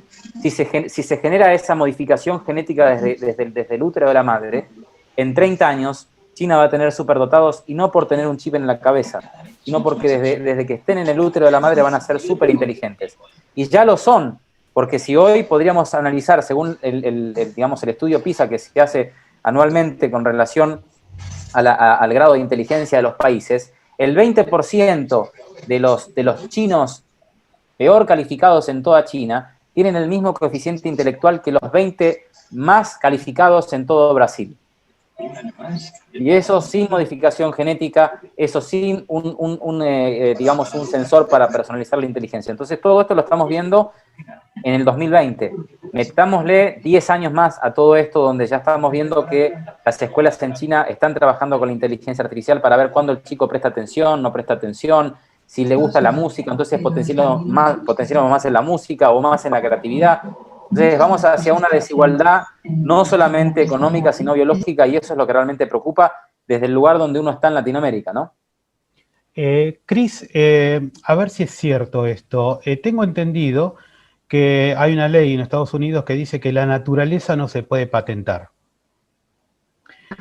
si se genera esa modificación genética desde el útero de la madre, en 30 años China va a tener superdotados, y no por tener un chip en la cabeza, sino porque desde que estén en el útero de la madre van a ser súper inteligentes. Y ya lo son, porque si hoy podríamos analizar, según el estudio PISA que se hace anualmente con relación al grado de inteligencia de los países, el 20% de los chinos peor calificados en toda China tienen el mismo coeficiente intelectual que los 20 más calificados en todo Brasil. Y eso sin modificación genética, eso sin digamos, un sensor para personalizar la inteligencia. Entonces todo esto lo estamos viendo en el 2020. Metámosle 10 años más a todo esto, donde ya estamos viendo que las escuelas en China están trabajando con la inteligencia artificial para ver cuándo el chico presta atención, no presta atención, si le gusta la música, entonces potenciamos más en la música o más en la creatividad. Entonces vamos hacia una desigualdad no solamente económica, sino biológica, y eso es lo que realmente preocupa desde el lugar donde uno está en Latinoamérica, ¿no? Cris, a ver si es cierto esto. Tengo entendido que hay una ley en Estados Unidos que dice que la naturaleza no se puede patentar.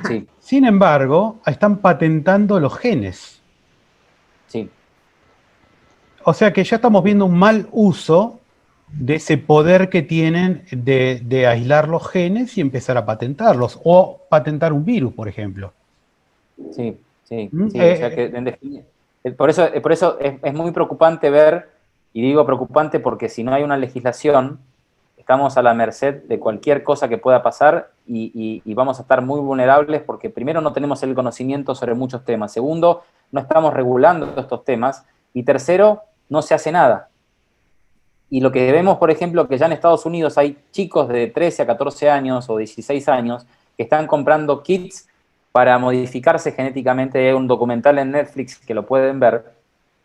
Sí. Sin embargo, están patentando los genes. Sí. O sea que ya estamos viendo un mal uso de ese poder que tienen de aislar los genes y empezar a patentarlos, o patentar un virus, por ejemplo. Sí, sí, sí. O sea que, por eso es muy preocupante ver, y digo preocupante porque si no hay una legislación, estamos a la merced de cualquier cosa que pueda pasar y vamos a estar muy vulnerables porque primero no tenemos el conocimiento sobre muchos temas, segundo, no estamos regulando estos temas, y tercero, no se hace nada. Y lo que vemos, por ejemplo, que ya en Estados Unidos hay chicos de 13 a 14 años o 16 años que están comprando kits para modificarse genéticamente. Hay un documental en Netflix que lo pueden ver,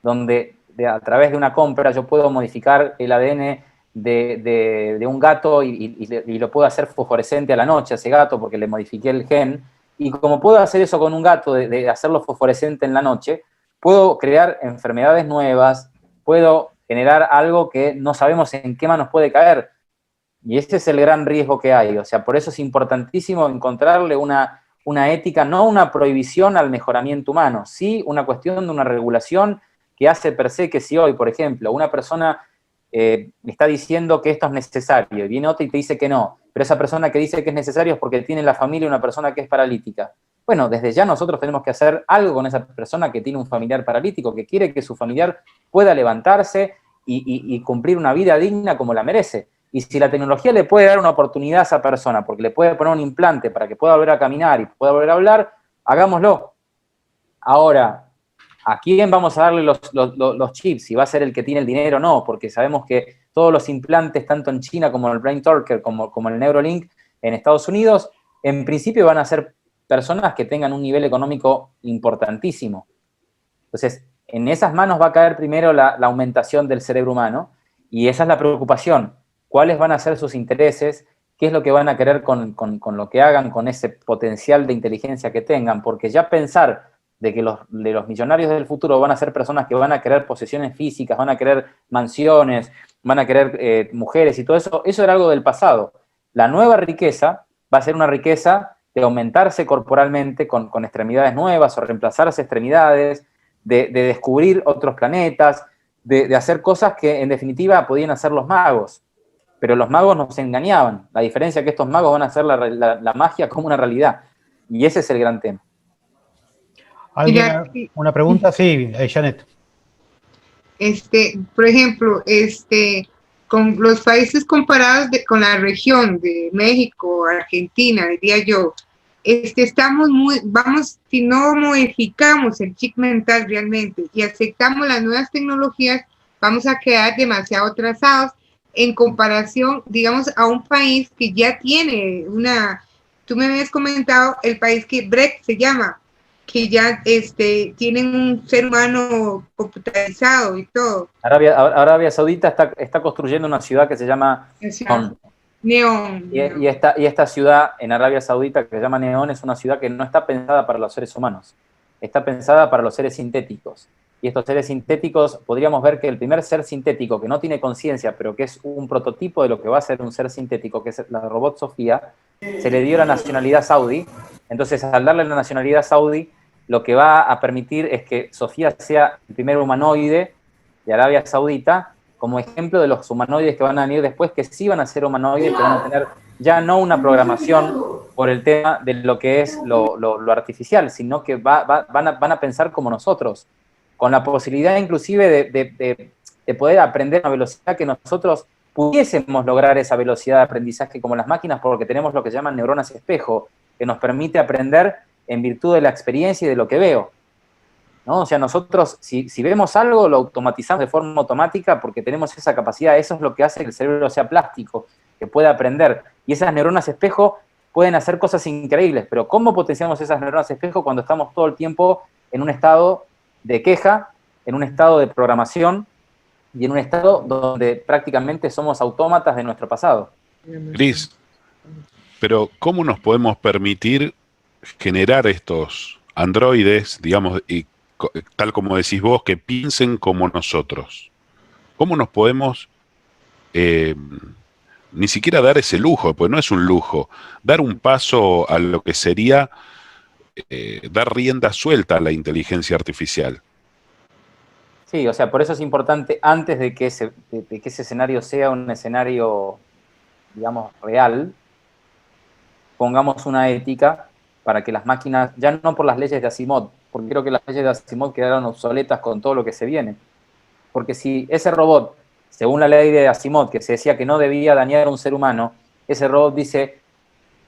donde a través de una compra yo puedo modificar el ADN de un gato y lo puedo hacer fosforescente a la noche, a ese gato, porque le modifiqué el gen. Y como puedo hacer eso con un gato, de hacerlo fosforescente en la noche, puedo crear enfermedades nuevas, puedo generar algo que no sabemos en qué manos puede caer. Y ese es el gran riesgo que hay. O sea, por eso es importantísimo encontrarle una ética, no una prohibición al mejoramiento humano, sí una cuestión de una regulación que hace per se que si hoy, por ejemplo, una persona está diciendo que esto es necesario, y viene otra y te dice que no, pero esa persona que dice que es necesario es porque tiene en la familia una persona que es paralítica. Bueno, desde ya nosotros tenemos que hacer algo con esa persona que tiene un familiar paralítico, que quiere que su familiar pueda levantarse y cumplir una vida digna como la merece. Y si la tecnología le puede dar una oportunidad a esa persona, porque le puede poner un implante para que pueda volver a caminar y pueda volver a hablar, hagámoslo. Ahora, ¿a quién vamos a darle los chips? Si va a ser el que tiene el dinero o no, porque sabemos que todos los implantes, tanto en China como el Brain Torque, como el Neuralink en Estados Unidos, en principio van a ser personas que tengan un nivel económico importantísimo. Entonces, en esas manos va a caer primero la aumentación del cerebro humano, y esa es la preocupación. ¿Cuáles van a ser sus intereses? ¿Qué es lo que van a querer con lo que hagan, con ese potencial de inteligencia que tengan? Porque ya pensar de que los millonarios del futuro van a ser personas que van a querer posesiones físicas, van a querer mansiones, van a querer mujeres y todo eso, eso era algo del pasado. La nueva riqueza va a ser una riqueza de aumentarse corporalmente con extremidades nuevas o reemplazarse extremidades, de descubrir otros planetas, de hacer cosas que en definitiva podían hacer los magos. Pero los magos nos engañaban. La diferencia es que estos magos van a hacer la magia como una realidad. Y ese es el gran tema. ¿Una pregunta? Sí, Janet. Por ejemplo, con los países comparados con la región de México, Argentina, diría yo, estamos si no modificamos el chip mental realmente y aceptamos las nuevas tecnologías, vamos a quedar demasiado atrasados en comparación, digamos, a un país que ya tiene tú me habías comentado, el país que BRIC se llama, que ya tienen un ser humano computarizado y todo. Arabia Saudita está construyendo una ciudad que se llama Neón. Y esta ciudad en Arabia Saudita que se llama Neón es una ciudad que no está pensada para los seres humanos, está pensada para los seres sintéticos. Y estos seres sintéticos, podríamos ver que el primer ser sintético que no tiene conciencia, pero que es un prototipo de lo que va a ser un ser sintético, que es la robot Sofía, se le dio la nacionalidad saudí. Entonces, al darle la nacionalidad saudí, lo que va a permitir es que Sofía sea el primer humanoide de Arabia Saudita, como ejemplo de los humanoides que van a venir después, que sí van a ser humanoides, que van a tener ya no una programación por el tema de lo que es lo artificial, sino que van a pensar como nosotros. con la posibilidad inclusive de poder aprender a una velocidad que nosotros pudiésemos lograr esa velocidad de aprendizaje como las máquinas, porque tenemos lo que llaman neuronas espejo, que nos permite aprender en virtud de la experiencia y de lo que veo, ¿no? O sea, nosotros, si vemos algo, lo automatizamos de forma automática porque tenemos esa capacidad. Eso es lo que hace que el cerebro sea plástico, que pueda aprender. Y esas neuronas espejo pueden hacer cosas increíbles, pero ¿cómo potenciamos esas neuronas espejo cuando estamos todo el tiempo en un estado de queja, en un estado de programación y en un estado donde prácticamente somos autómatas de nuestro pasado? Cris, pero ¿cómo nos podemos permitir generar estos androides, digamos, y tal como decís vos, que piensen como nosotros? ¿Cómo nos podemos ni siquiera dar ese lujo, pues no es un lujo, dar un paso a lo que sería dar rienda suelta a la inteligencia artificial? Sí, o sea, por eso es importante, antes de que ese escenario sea un escenario, digamos, real, pongamos una ética para que las máquinas, ya no por las leyes de Asimov, porque creo que las leyes de Asimov quedaron obsoletas con todo lo que se viene. Porque si ese robot, según la ley de Asimov, que se decía que no debía dañar a un ser humano, ese robot dice,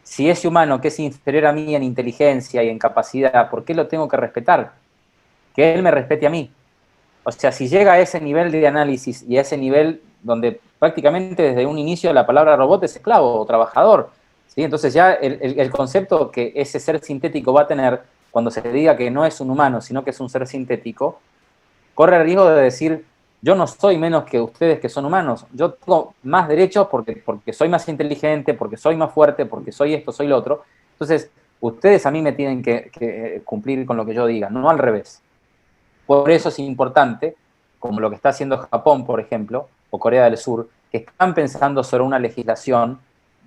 si ese humano que es inferior a mí en inteligencia y en capacidad, ¿por qué lo tengo que respetar? Que él me respete a mí. O sea, si llega a ese nivel de análisis y a ese nivel donde prácticamente desde un inicio la palabra robot es esclavo o trabajador, ¿sí? Entonces ya el concepto que ese ser sintético va a tener cuando se diga que no es un humano, sino que es un ser sintético, corre el riesgo de decir, yo no soy menos que ustedes que son humanos, yo tengo más derechos porque soy más inteligente, porque soy más fuerte, porque soy esto, soy lo otro. Entonces, ustedes a mí me tienen que cumplir con lo que yo diga, no al revés. Por eso es importante, como lo que está haciendo Japón, por ejemplo, o Corea del Sur, que están pensando sobre una legislación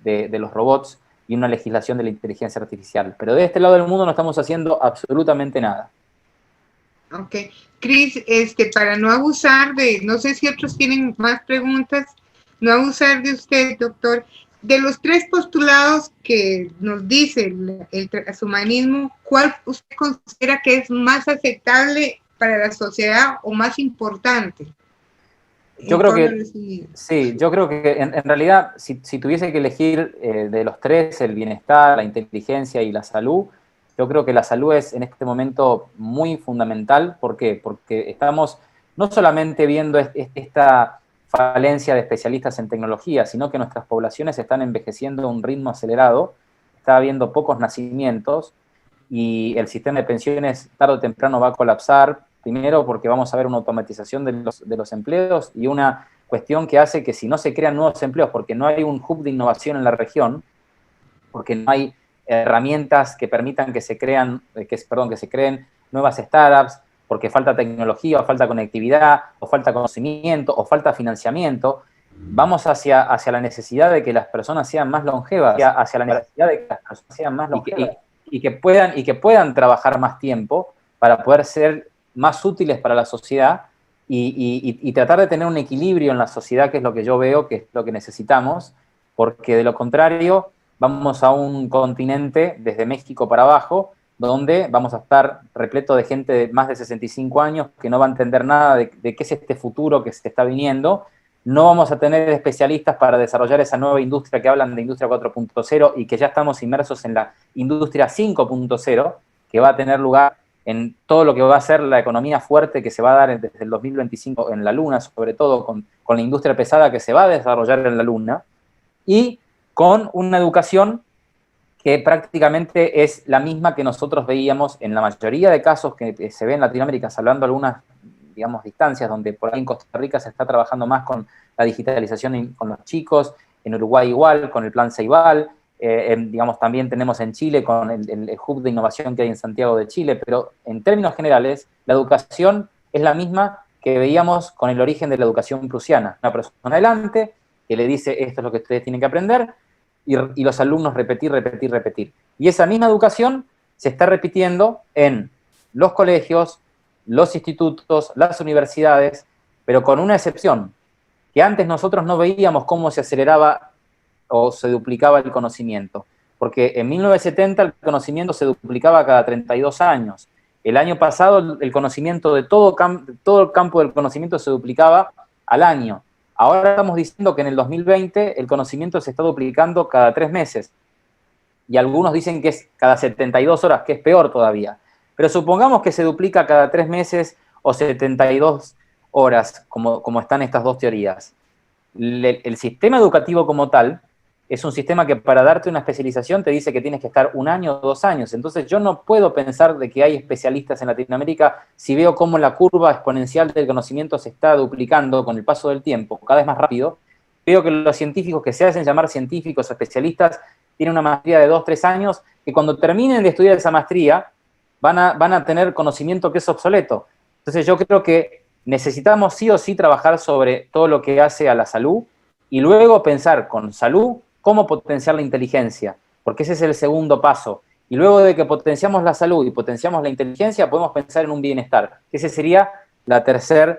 de los robots y una legislación de la inteligencia artificial. Pero de este lado del mundo no estamos haciendo absolutamente nada. Ok. Cris, para no abusar no sé si otros tienen más preguntas, no abusar de usted, doctor, de los tres postulados que nos dice el transhumanismo, ¿cuál usted considera que es más aceptable para la sociedad o más importante? Yo creo que, sí, yo creo que en realidad, si tuviese que elegir de los tres, el bienestar, la inteligencia y la salud, yo creo que la salud es en este momento muy fundamental. ¿Por qué? Porque estamos no solamente viendo esta falencia de especialistas en tecnología, sino que nuestras poblaciones están envejeciendo a un ritmo acelerado, está habiendo pocos nacimientos y el sistema de pensiones tarde o temprano va a colapsar. Primero porque vamos a ver una automatización de los empleos y una cuestión que hace que si no se crean nuevos empleos, porque no hay un hub de innovación en la región, porque no hay herramientas que permitan que se creen nuevas startups, porque falta tecnología, o falta conectividad, o falta conocimiento, o falta financiamiento, vamos hacia la necesidad de que las personas sean más longevas, hacia la necesidad de que las personas sean más longevas y que puedan trabajar más tiempo para poder ser más útiles para la sociedad y tratar de tener un equilibrio en la sociedad, que es lo que yo veo, que es lo que necesitamos, porque de lo contrario vamos a un continente desde México para abajo, donde vamos a estar repleto de gente de más de 65 años que no va a entender nada de qué es este futuro que se está viniendo. No vamos a tener especialistas para desarrollar esa nueva industria que hablan de industria 4.0 y que ya estamos inmersos en la industria 5.0, que va a tener lugar en todo lo que va a ser la economía fuerte que se va a dar desde el 2025 en la Luna, sobre todo con la industria pesada que se va a desarrollar en la Luna, y con una educación que prácticamente es la misma que nosotros veíamos en la mayoría de casos que se ve en Latinoamérica, salvando algunas, digamos, distancias, donde por ahí en Costa Rica se está trabajando más con la digitalización con los chicos, en Uruguay igual, con el Plan Ceibal, digamos, también tenemos en Chile con el hub de innovación que hay en Santiago de Chile, pero en términos generales, la educación es la misma que veíamos con el origen de la educación prusiana. Una persona adelante que le dice, esto es lo que ustedes tienen que aprender, y los alumnos repetir. Y esa misma educación se está repitiendo en los colegios, los institutos, las universidades, pero con una excepción, que antes nosotros no veíamos cómo se aceleraba o se duplicaba el conocimiento, porque en 1970 el conocimiento se duplicaba cada 32 años, El año pasado el conocimiento de todo el campo del conocimiento se duplicaba al año. Ahora estamos diciendo que en el 2020 el conocimiento se está duplicando cada 3 meses. Y algunos dicen que es cada 72 horas, que es peor todavía. Pero supongamos que se duplica cada 3 meses o 72 horas, como están estas dos teorías. El sistema educativo como tal es un sistema que para darte una especialización te dice que tienes que estar 1 año o 2 años. Entonces yo no puedo pensar de que hay especialistas en Latinoamérica si veo cómo la curva exponencial del conocimiento se está duplicando con el paso del tiempo, cada vez más rápido. Veo que los científicos que se hacen llamar científicos o especialistas tienen una maestría de 2 o 3 años, que cuando terminen de estudiar esa maestría van a tener conocimiento que es obsoleto. Entonces yo creo que necesitamos sí o sí trabajar sobre todo lo que hace a la salud y luego pensar con salud cómo potenciar la inteligencia, porque ese es el segundo paso. Y luego de que potenciamos la salud y potenciamos la inteligencia, podemos pensar en un bienestar. Esa sería la tercera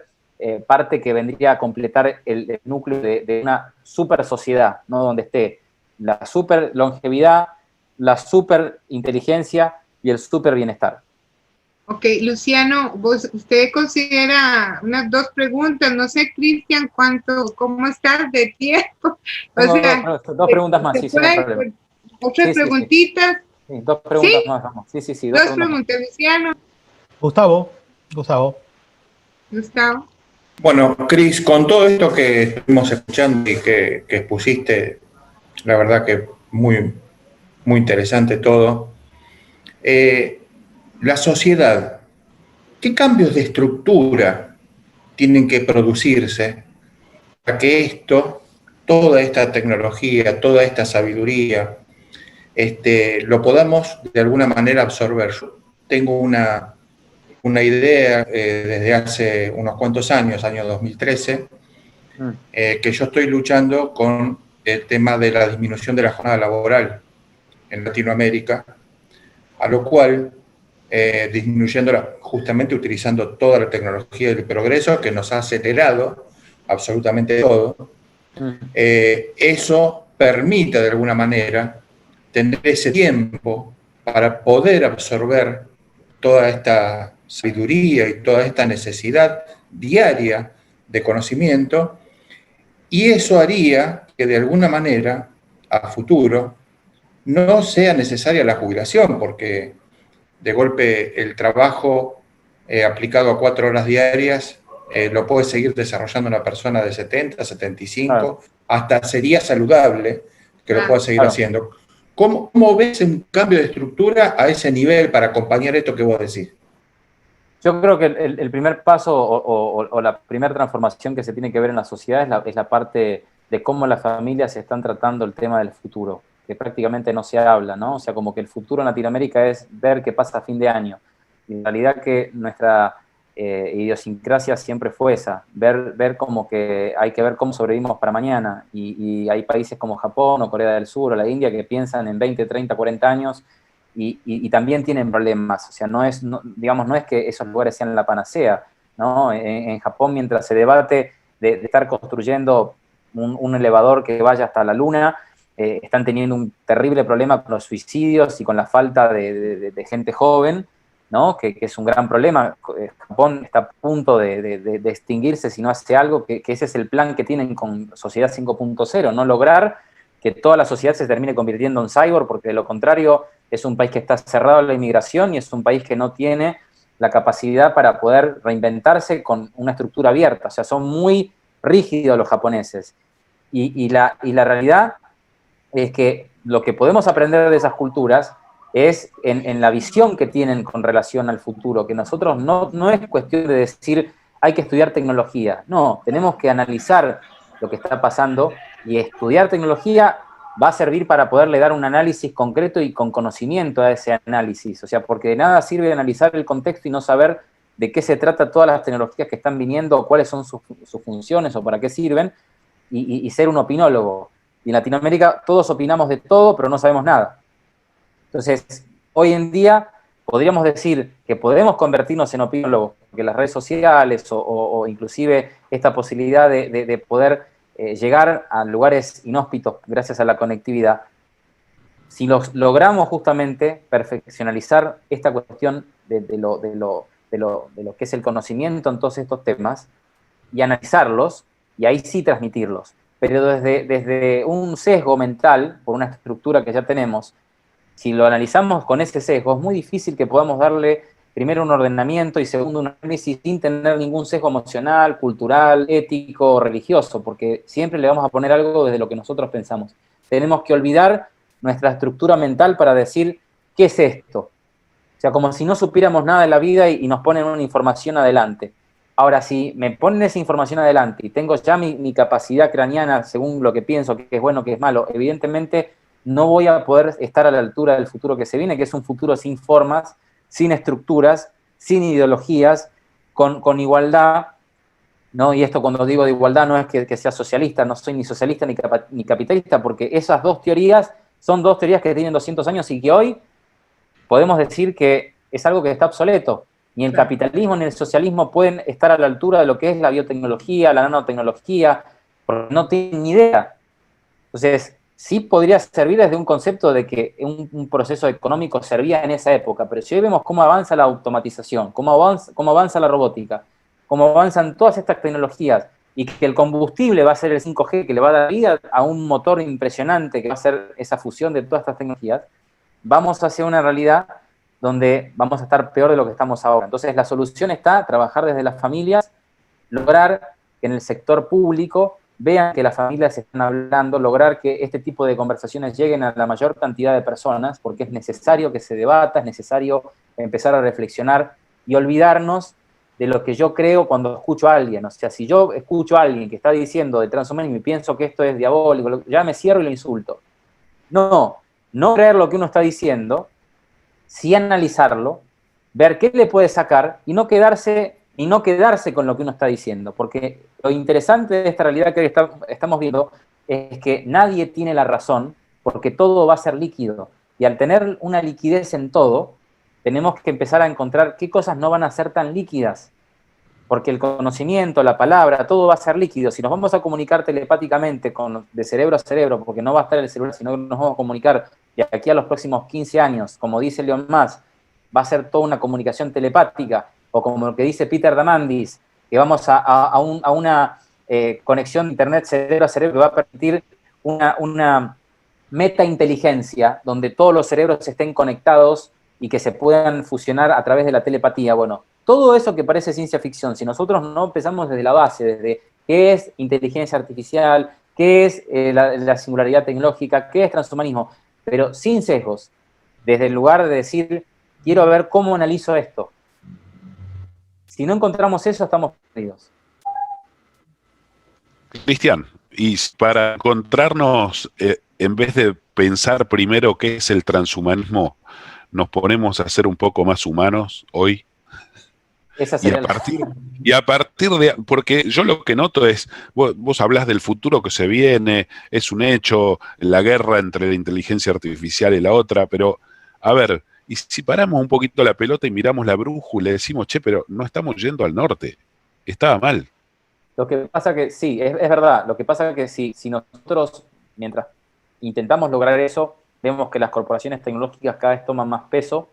parte que vendría a completar el núcleo de una super sociedad, ¿no? Donde esté la super longevidad, la super inteligencia y el super bienestar. Ok, Luciano, usted considera unas 2 preguntas, no sé, Cristian, ¿cómo estás de tiempo? Dos preguntas más, sí, sin problema. ¿Otras preguntitas? Sí, 2 preguntas más, vamos. Sí, 2 preguntas, Luciano. Gustavo. Bueno, Cris, con todo esto que estuvimos escuchando y que expusiste, la verdad que muy, muy interesante todo. La sociedad, ¿qué cambios de estructura tienen que producirse para que toda esta tecnología, toda esta sabiduría, lo podamos de alguna manera absorber? Yo tengo una idea desde hace unos cuantos años, año 2013, que yo estoy luchando con el tema de la disminución de la jornada laboral en Latinoamérica, a lo cual, disminuyéndola justamente utilizando toda la tecnología del progreso que nos ha acelerado absolutamente todo, eso permite de alguna manera tener ese tiempo para poder absorber toda esta sabiduría y toda esta necesidad diaria de conocimiento, y eso haría que de alguna manera a futuro no sea necesaria la jubilación, porque de golpe el trabajo aplicado a 4 horas diarias lo puede seguir desarrollando una persona de 70, 75, claro. Hasta sería saludable que lo pueda seguir haciendo. ¿Cómo ves un cambio de estructura a ese nivel para acompañar esto que vos decís? Yo creo que el primer paso o la primera transformación que se tiene que ver en la sociedad es la parte de cómo las familias están tratando el tema del futuro, que prácticamente no se habla, ¿no? O sea, como que el futuro en Latinoamérica es ver qué pasa a fin de año. Y en realidad que nuestra idiosincrasia siempre fue esa, ver como que hay que ver cómo sobrevivimos para mañana. Y hay países como Japón o Corea del Sur o la India que piensan en 20, 30, 40 años y también tienen problemas. O sea, no es que esos lugares sean la panacea, ¿no? En Japón, mientras se debate de estar construyendo un elevador que vaya hasta la luna, están teniendo un terrible problema con los suicidios y con la falta de gente joven, ¿no? Que es un gran problema. Japón está a punto de extinguirse si no hace algo, que ese es el plan que tienen con Sociedad 5.0, no lograr que toda la sociedad se termine convirtiendo en cyborg, porque de lo contrario es un país que está cerrado a la inmigración y es un país que no tiene la capacidad para poder reinventarse con una estructura abierta. O sea, son muy rígidos los japoneses. Y la realidad es que lo que podemos aprender de esas culturas es en la visión que tienen con relación al futuro, que nosotros no es cuestión de decir hay que estudiar tecnología, no, tenemos que analizar lo que está pasando y estudiar tecnología va a servir para poderle dar un análisis concreto y con conocimiento a ese análisis, o sea, porque de nada sirve analizar el contexto y no saber de qué se trata todas las tecnologías que están viniendo, o cuáles son sus funciones o para qué sirven, y ser un opinólogo. Y en Latinoamérica todos opinamos de todo, pero no sabemos nada. Entonces, hoy en día podríamos decir que podemos convertirnos en opinólogos, porque las redes sociales o inclusive esta posibilidad de poder llegar a lugares inhóspitos gracias a la conectividad, si logramos justamente perfeccionalizar esta cuestión de lo que es el conocimiento en todos estos temas y analizarlos, y ahí sí transmitirlos. Pero desde un sesgo mental, por una estructura que ya tenemos, si lo analizamos con ese sesgo, es muy difícil que podamos darle primero un ordenamiento y segundo un análisis sin tener ningún sesgo emocional, cultural, ético o religioso, porque siempre le vamos a poner algo desde lo que nosotros pensamos. Tenemos que olvidar nuestra estructura mental para decir, ¿qué es esto? O sea, como si no supiéramos nada de la vida y nos ponen una información adelante. Ahora, si me ponen esa información adelante y tengo ya mi capacidad craneana según lo que pienso, que es bueno, que es malo, evidentemente no voy a poder estar a la altura del futuro que se viene, que es un futuro sin formas, sin estructuras, sin ideologías, con igualdad, ¿no? Y esto cuando digo de igualdad no es que sea socialista, no soy ni socialista ni capitalista, porque esas dos teorías son dos teorías que tienen 200 años y que hoy podemos decir que es algo que está obsoleto. Ni el capitalismo ni el socialismo pueden estar a la altura de lo que es la biotecnología, la nanotecnología, porque no tienen ni idea. Entonces, sí podría servir desde un concepto de que un proceso económico servía en esa época, pero si hoy vemos cómo avanza la automatización, cómo avanza la robótica, cómo avanzan todas estas tecnologías, y que el combustible va a ser el 5G, que le va a dar vida a un motor impresionante, que va a ser esa fusión de todas estas tecnologías, vamos hacia una realidad donde vamos a estar peor de lo que estamos ahora. Entonces, la solución está trabajar desde las familias, lograr que en el sector público vean que las familias están hablando, lograr que este tipo de conversaciones lleguen a la mayor cantidad de personas, porque es necesario que se debata, es necesario empezar a reflexionar y olvidarnos de lo que yo creo cuando escucho a alguien. O sea, si yo escucho a alguien que está diciendo de transhumanismo y pienso que esto es diabólico, ya me cierro y lo insulto. No creer lo que uno está diciendo, sí analizarlo, ver qué le puede sacar y no quedarse con lo que uno está diciendo, porque lo interesante de esta realidad que hoy estamos viendo es que nadie tiene la razón, porque todo va a ser líquido, y al tener una liquidez en todo, tenemos que empezar a encontrar qué cosas no van a ser tan líquidas, porque el conocimiento, la palabra, todo va a ser líquido. Si nos vamos a comunicar telepáticamente de cerebro a cerebro, porque no va a estar el celular, sino que nos vamos a comunicar, y aquí a los próximos 15 años, como dice Elon Musk, va a ser toda una comunicación telepática, o como lo que dice Peter Diamandis, que vamos a una conexión de internet cerebro a cerebro que va a permitir una metainteligencia, donde todos los cerebros estén conectados y que se puedan fusionar a través de la telepatía. Bueno, todo eso que parece ciencia ficción, si nosotros no empezamos desde la base, desde qué es inteligencia artificial, qué es la singularidad tecnológica, qué es transhumanismo, pero sin sesgos, desde el lugar de decir, quiero ver cómo analizo esto. Si no encontramos eso, estamos perdidos. Cristian, y para encontrarnos, en vez de pensar primero qué es el transhumanismo, nos ponemos a ser un poco más humanos hoy. Esa sería y a partir de, porque yo lo que noto es, vos hablás del futuro que se viene, es un hecho, la guerra entre la inteligencia artificial y la otra, pero a ver, y si paramos un poquito la pelota y miramos la brújula y decimos, che, pero no estamos yendo al norte, estaba mal. Lo que pasa que sí, es verdad, lo que pasa que si nosotros, mientras intentamos lograr eso, vemos que las corporaciones tecnológicas cada vez toman más peso,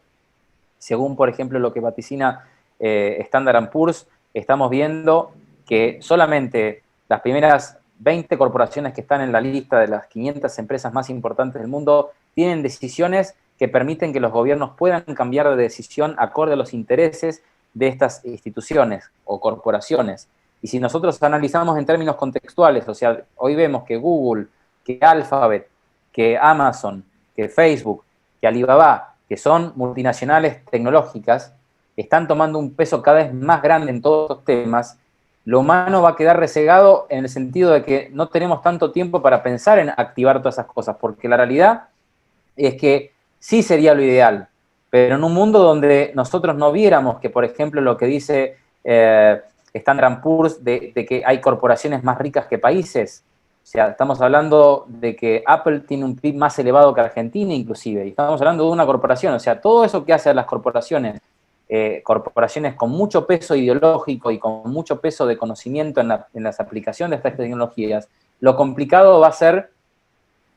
según por ejemplo lo que vaticina Standard & Poor's, estamos viendo que solamente las primeras 20 corporaciones que están en la lista de las 500 empresas más importantes del mundo tienen decisiones que permiten que los gobiernos puedan cambiar de decisión acorde a los intereses de estas instituciones o corporaciones. Y si nosotros analizamos en términos contextuales, o sea, hoy vemos que Google, que Alphabet, que Amazon, que Facebook, que Alibaba, que son multinacionales tecnológicas, están tomando un peso cada vez más grande en todos estos temas, lo humano va a quedar rezagado en el sentido de que no tenemos tanto tiempo para pensar en activar todas esas cosas, porque la realidad es que sí sería lo ideal, pero en un mundo donde nosotros no viéramos que, por ejemplo, lo que dice Standard & Poor's de que hay corporaciones más ricas que países. O sea, estamos hablando de que Apple tiene un PIB más elevado que Argentina inclusive, y estamos hablando de una corporación. O sea, todo eso que hacen las corporaciones, corporaciones con mucho peso ideológico y con mucho peso de conocimiento en las aplicaciones de estas tecnologías, lo complicado va a ser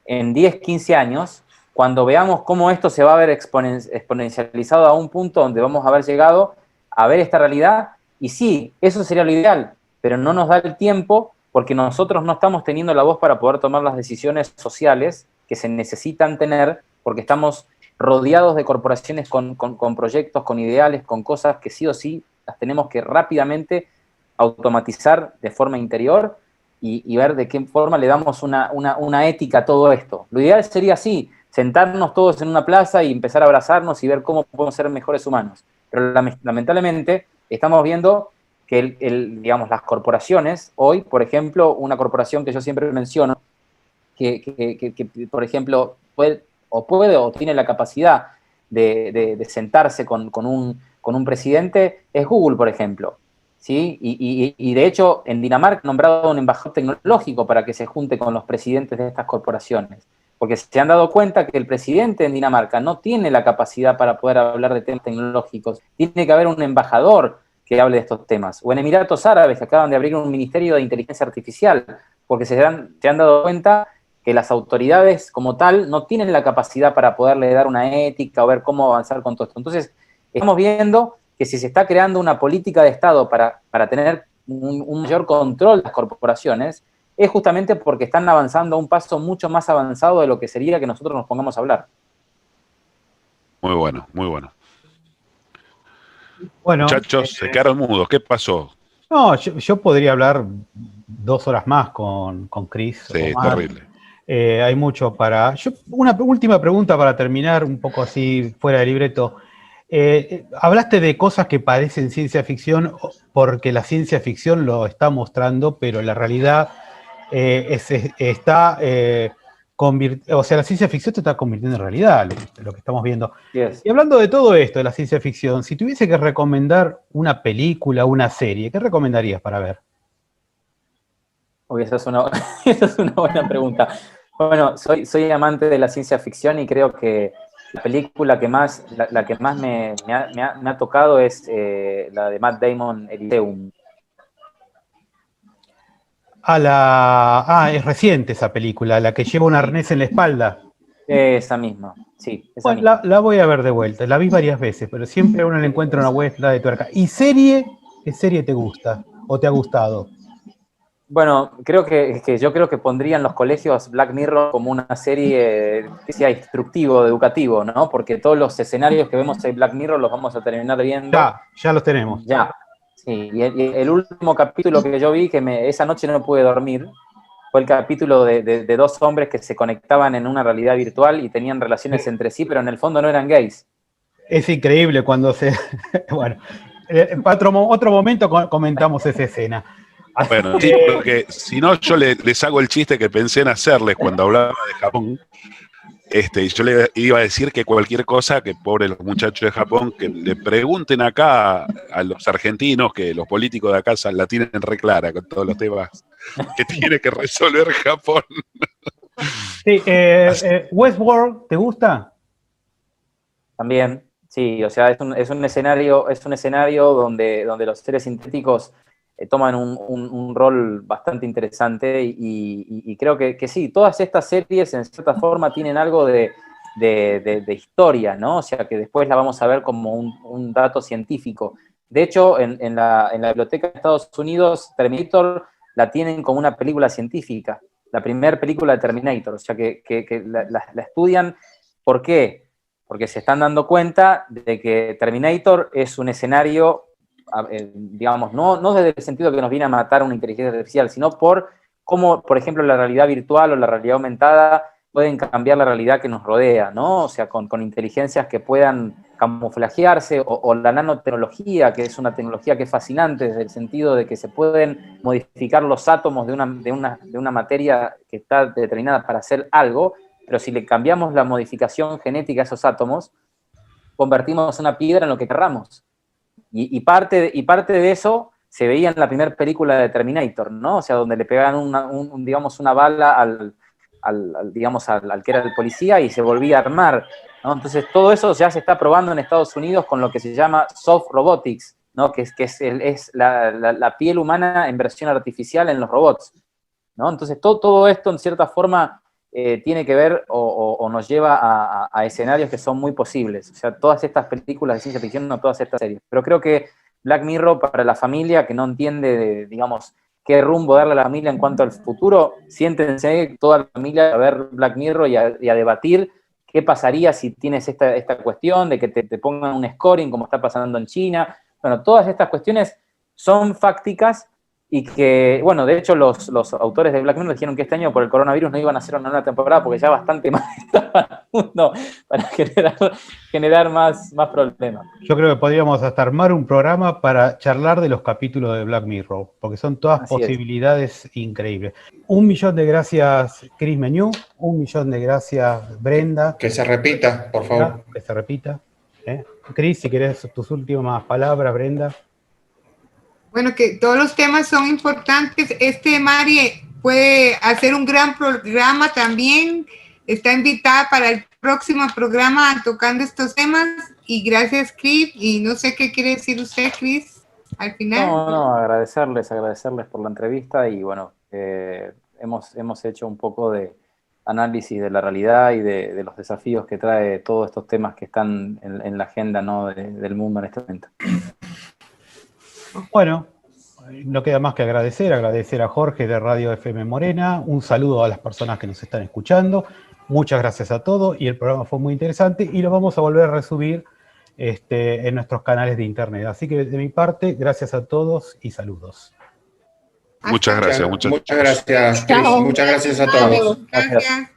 en 10, 15 años cuando veamos cómo esto se va a ver exponencializado a un punto donde vamos a haber llegado a ver esta realidad, y sí, eso sería lo ideal, pero no nos da el tiempo porque nosotros no estamos teniendo la voz para poder tomar las decisiones sociales que se necesitan tener, porque estamos rodeados de corporaciones con proyectos, con ideales, con cosas que sí o sí las tenemos que rápidamente automatizar de forma interior y ver de qué forma le damos una ética a todo esto. Lo ideal sería así, sentarnos todos en una plaza y empezar a abrazarnos y ver cómo podemos ser mejores humanos. Pero lamentablemente estamos viendo que digamos, las corporaciones, hoy, por ejemplo, una corporación que yo siempre menciono, que por ejemplo, puede o tiene la capacidad de sentarse con un presidente, es Google, por ejemplo. ¿Sí? Y de hecho, en Dinamarca han nombrado un embajador tecnológico para que se junte con los presidentes de estas corporaciones. Porque se han dado cuenta que el presidente en Dinamarca no tiene la capacidad para poder hablar de temas tecnológicos. Tiene que haber un embajador que hable de estos temas. O en Emiratos Árabes, que acaban de abrir un ministerio de inteligencia artificial, porque se han dado cuenta que las autoridades como tal no tienen la capacidad para poderle dar una ética o ver cómo avanzar con todo esto. Entonces, estamos viendo que si se está creando una política de Estado para tener un mayor control de las corporaciones, es justamente porque están avanzando a un paso mucho más avanzado de lo que sería que nosotros nos pongamos a hablar. Muy bueno, muy bueno. Bueno, muchachos, se quedaron mudos. ¿Qué pasó? No, yo podría hablar 2 horas más con Chris. Sí, terrible. Hay mucho para... una última pregunta para terminar, un poco así fuera de libreto. Hablaste de cosas que parecen ciencia ficción porque la ciencia ficción lo está mostrando, pero la realidad o sea, la ciencia ficción se está convirtiendo en realidad, lo que estamos viendo. Yes. Y hablando de todo esto, de la ciencia ficción, si tuviese que recomendar una película, una serie, ¿qué recomendarías para ver? Uy, esa es una buena pregunta. Bueno, soy amante de la ciencia ficción y creo que la película que más, la que más me ha tocado es la de Matt Damon, Elysium. Es reciente esa película, la que lleva un arnés en la espalda. Esa misma, sí. Esa Bueno, misma. la voy a ver de vuelta, la vi varias veces, pero siempre a uno le encuentra una vuelta de tuerca. ¿Y serie? ¿Qué serie te gusta o te ha gustado? Bueno, yo creo que pondría en los colegios Black Mirror como una serie que sea instructivo, educativo, ¿no? Porque todos los escenarios que vemos en Black Mirror los vamos a terminar viendo. Ya los tenemos. Ya. Sí, y el último capítulo que yo vi, esa noche no pude dormir, fue el capítulo de 2 hombres que se conectaban en una realidad virtual y tenían relaciones entre sí, pero en el fondo no eran gays. Es increíble cuando se... Bueno, otro momento comentamos esa escena. Bueno, sí, porque si no yo les hago el chiste que pensé en hacerles cuando hablaba de Japón. Yo le iba a decir que cualquier cosa, que pobre los muchachos de Japón, que le pregunten acá a los argentinos, que los políticos de acá la tienen re clara con todos los temas que tiene que resolver Japón. Sí, Westworld, ¿te gusta? También, sí, o sea, es un escenario donde los seres sintéticos toman un rol bastante interesante y creo que sí, todas estas series en cierta forma tienen algo de historia, ¿no? O sea, que después la vamos a ver como un dato científico. De hecho, en la biblioteca de Estados Unidos, Terminator la tienen como una película científica, la primera película de Terminator, o sea, que la estudian. ¿Por qué? Porque se están dando cuenta de que Terminator es un escenario, digamos, no desde el sentido que nos viene a matar una inteligencia artificial, sino por cómo, por ejemplo, la realidad virtual o la realidad aumentada pueden cambiar la realidad que nos rodea, ¿no? O sea, con inteligencias que puedan camuflajearse, o la nanotecnología, que es una tecnología que es fascinante desde el sentido de que se pueden modificar los átomos de una materia que está determinada para hacer algo, pero si le cambiamos la modificación genética a esos átomos, convertimos una piedra en lo que querramos. Y parte de eso se veía en la primera película de Terminator, ¿no? O sea, donde le pegaban digamos, una bala al que era el policía y se volvía a armar, ¿no? Entonces todo eso ya se está probando en Estados Unidos con lo que se llama soft robotics, ¿no? Que es la piel humana en versión artificial en los robots, ¿no? Entonces todo esto en cierta forma tiene que ver o nos lleva a escenarios que son muy posibles. O sea, todas estas películas de ciencia ficción, no todas estas series. Pero creo que Black Mirror, para la familia que no entiende, digamos, qué rumbo darle a la familia en cuanto al futuro, siéntense toda la familia a ver Black Mirror y a debatir qué pasaría si tienes esta cuestión de que te pongan un scoring como está pasando en China. Bueno, todas estas cuestiones son fácticas y que, bueno, de hecho los autores de Black Mirror dijeron que este año por el coronavirus no iban a hacer una nueva temporada porque ya bastante mal estaba el mundo para generar más problemas. Yo creo que podríamos hasta armar un programa para charlar de los capítulos de Black Mirror, porque son todas Así posibilidades increíbles. 1.000.000 de gracias, Chris Meñú. 1.000.000 de gracias, Brenda. Que se repita, por favor. Que se repita. Chris, si querés tus últimas palabras, Brenda. Bueno, que todos los temas son importantes. Mari puede hacer un gran programa también. Está invitada para el próximo programa tocando estos temas. Y gracias, Chris. Y no sé qué quiere decir usted, Chris, al final. No, agradecerles por la entrevista y bueno, hemos hecho un poco de análisis de la realidad y de los desafíos que trae todos estos temas que están en la agenda, ¿no? del mundo en este momento. Bueno, no queda más que agradecer a Jorge de Radio FM Morena, un saludo a las personas que nos están escuchando, muchas gracias a todos y el programa fue muy interesante y lo vamos a volver a resubir en nuestros canales de internet. Así que de mi parte, gracias a todos y saludos. Muchas gracias, muchachos. Muchas gracias, Chris. Muchas gracias a todos. Gracias.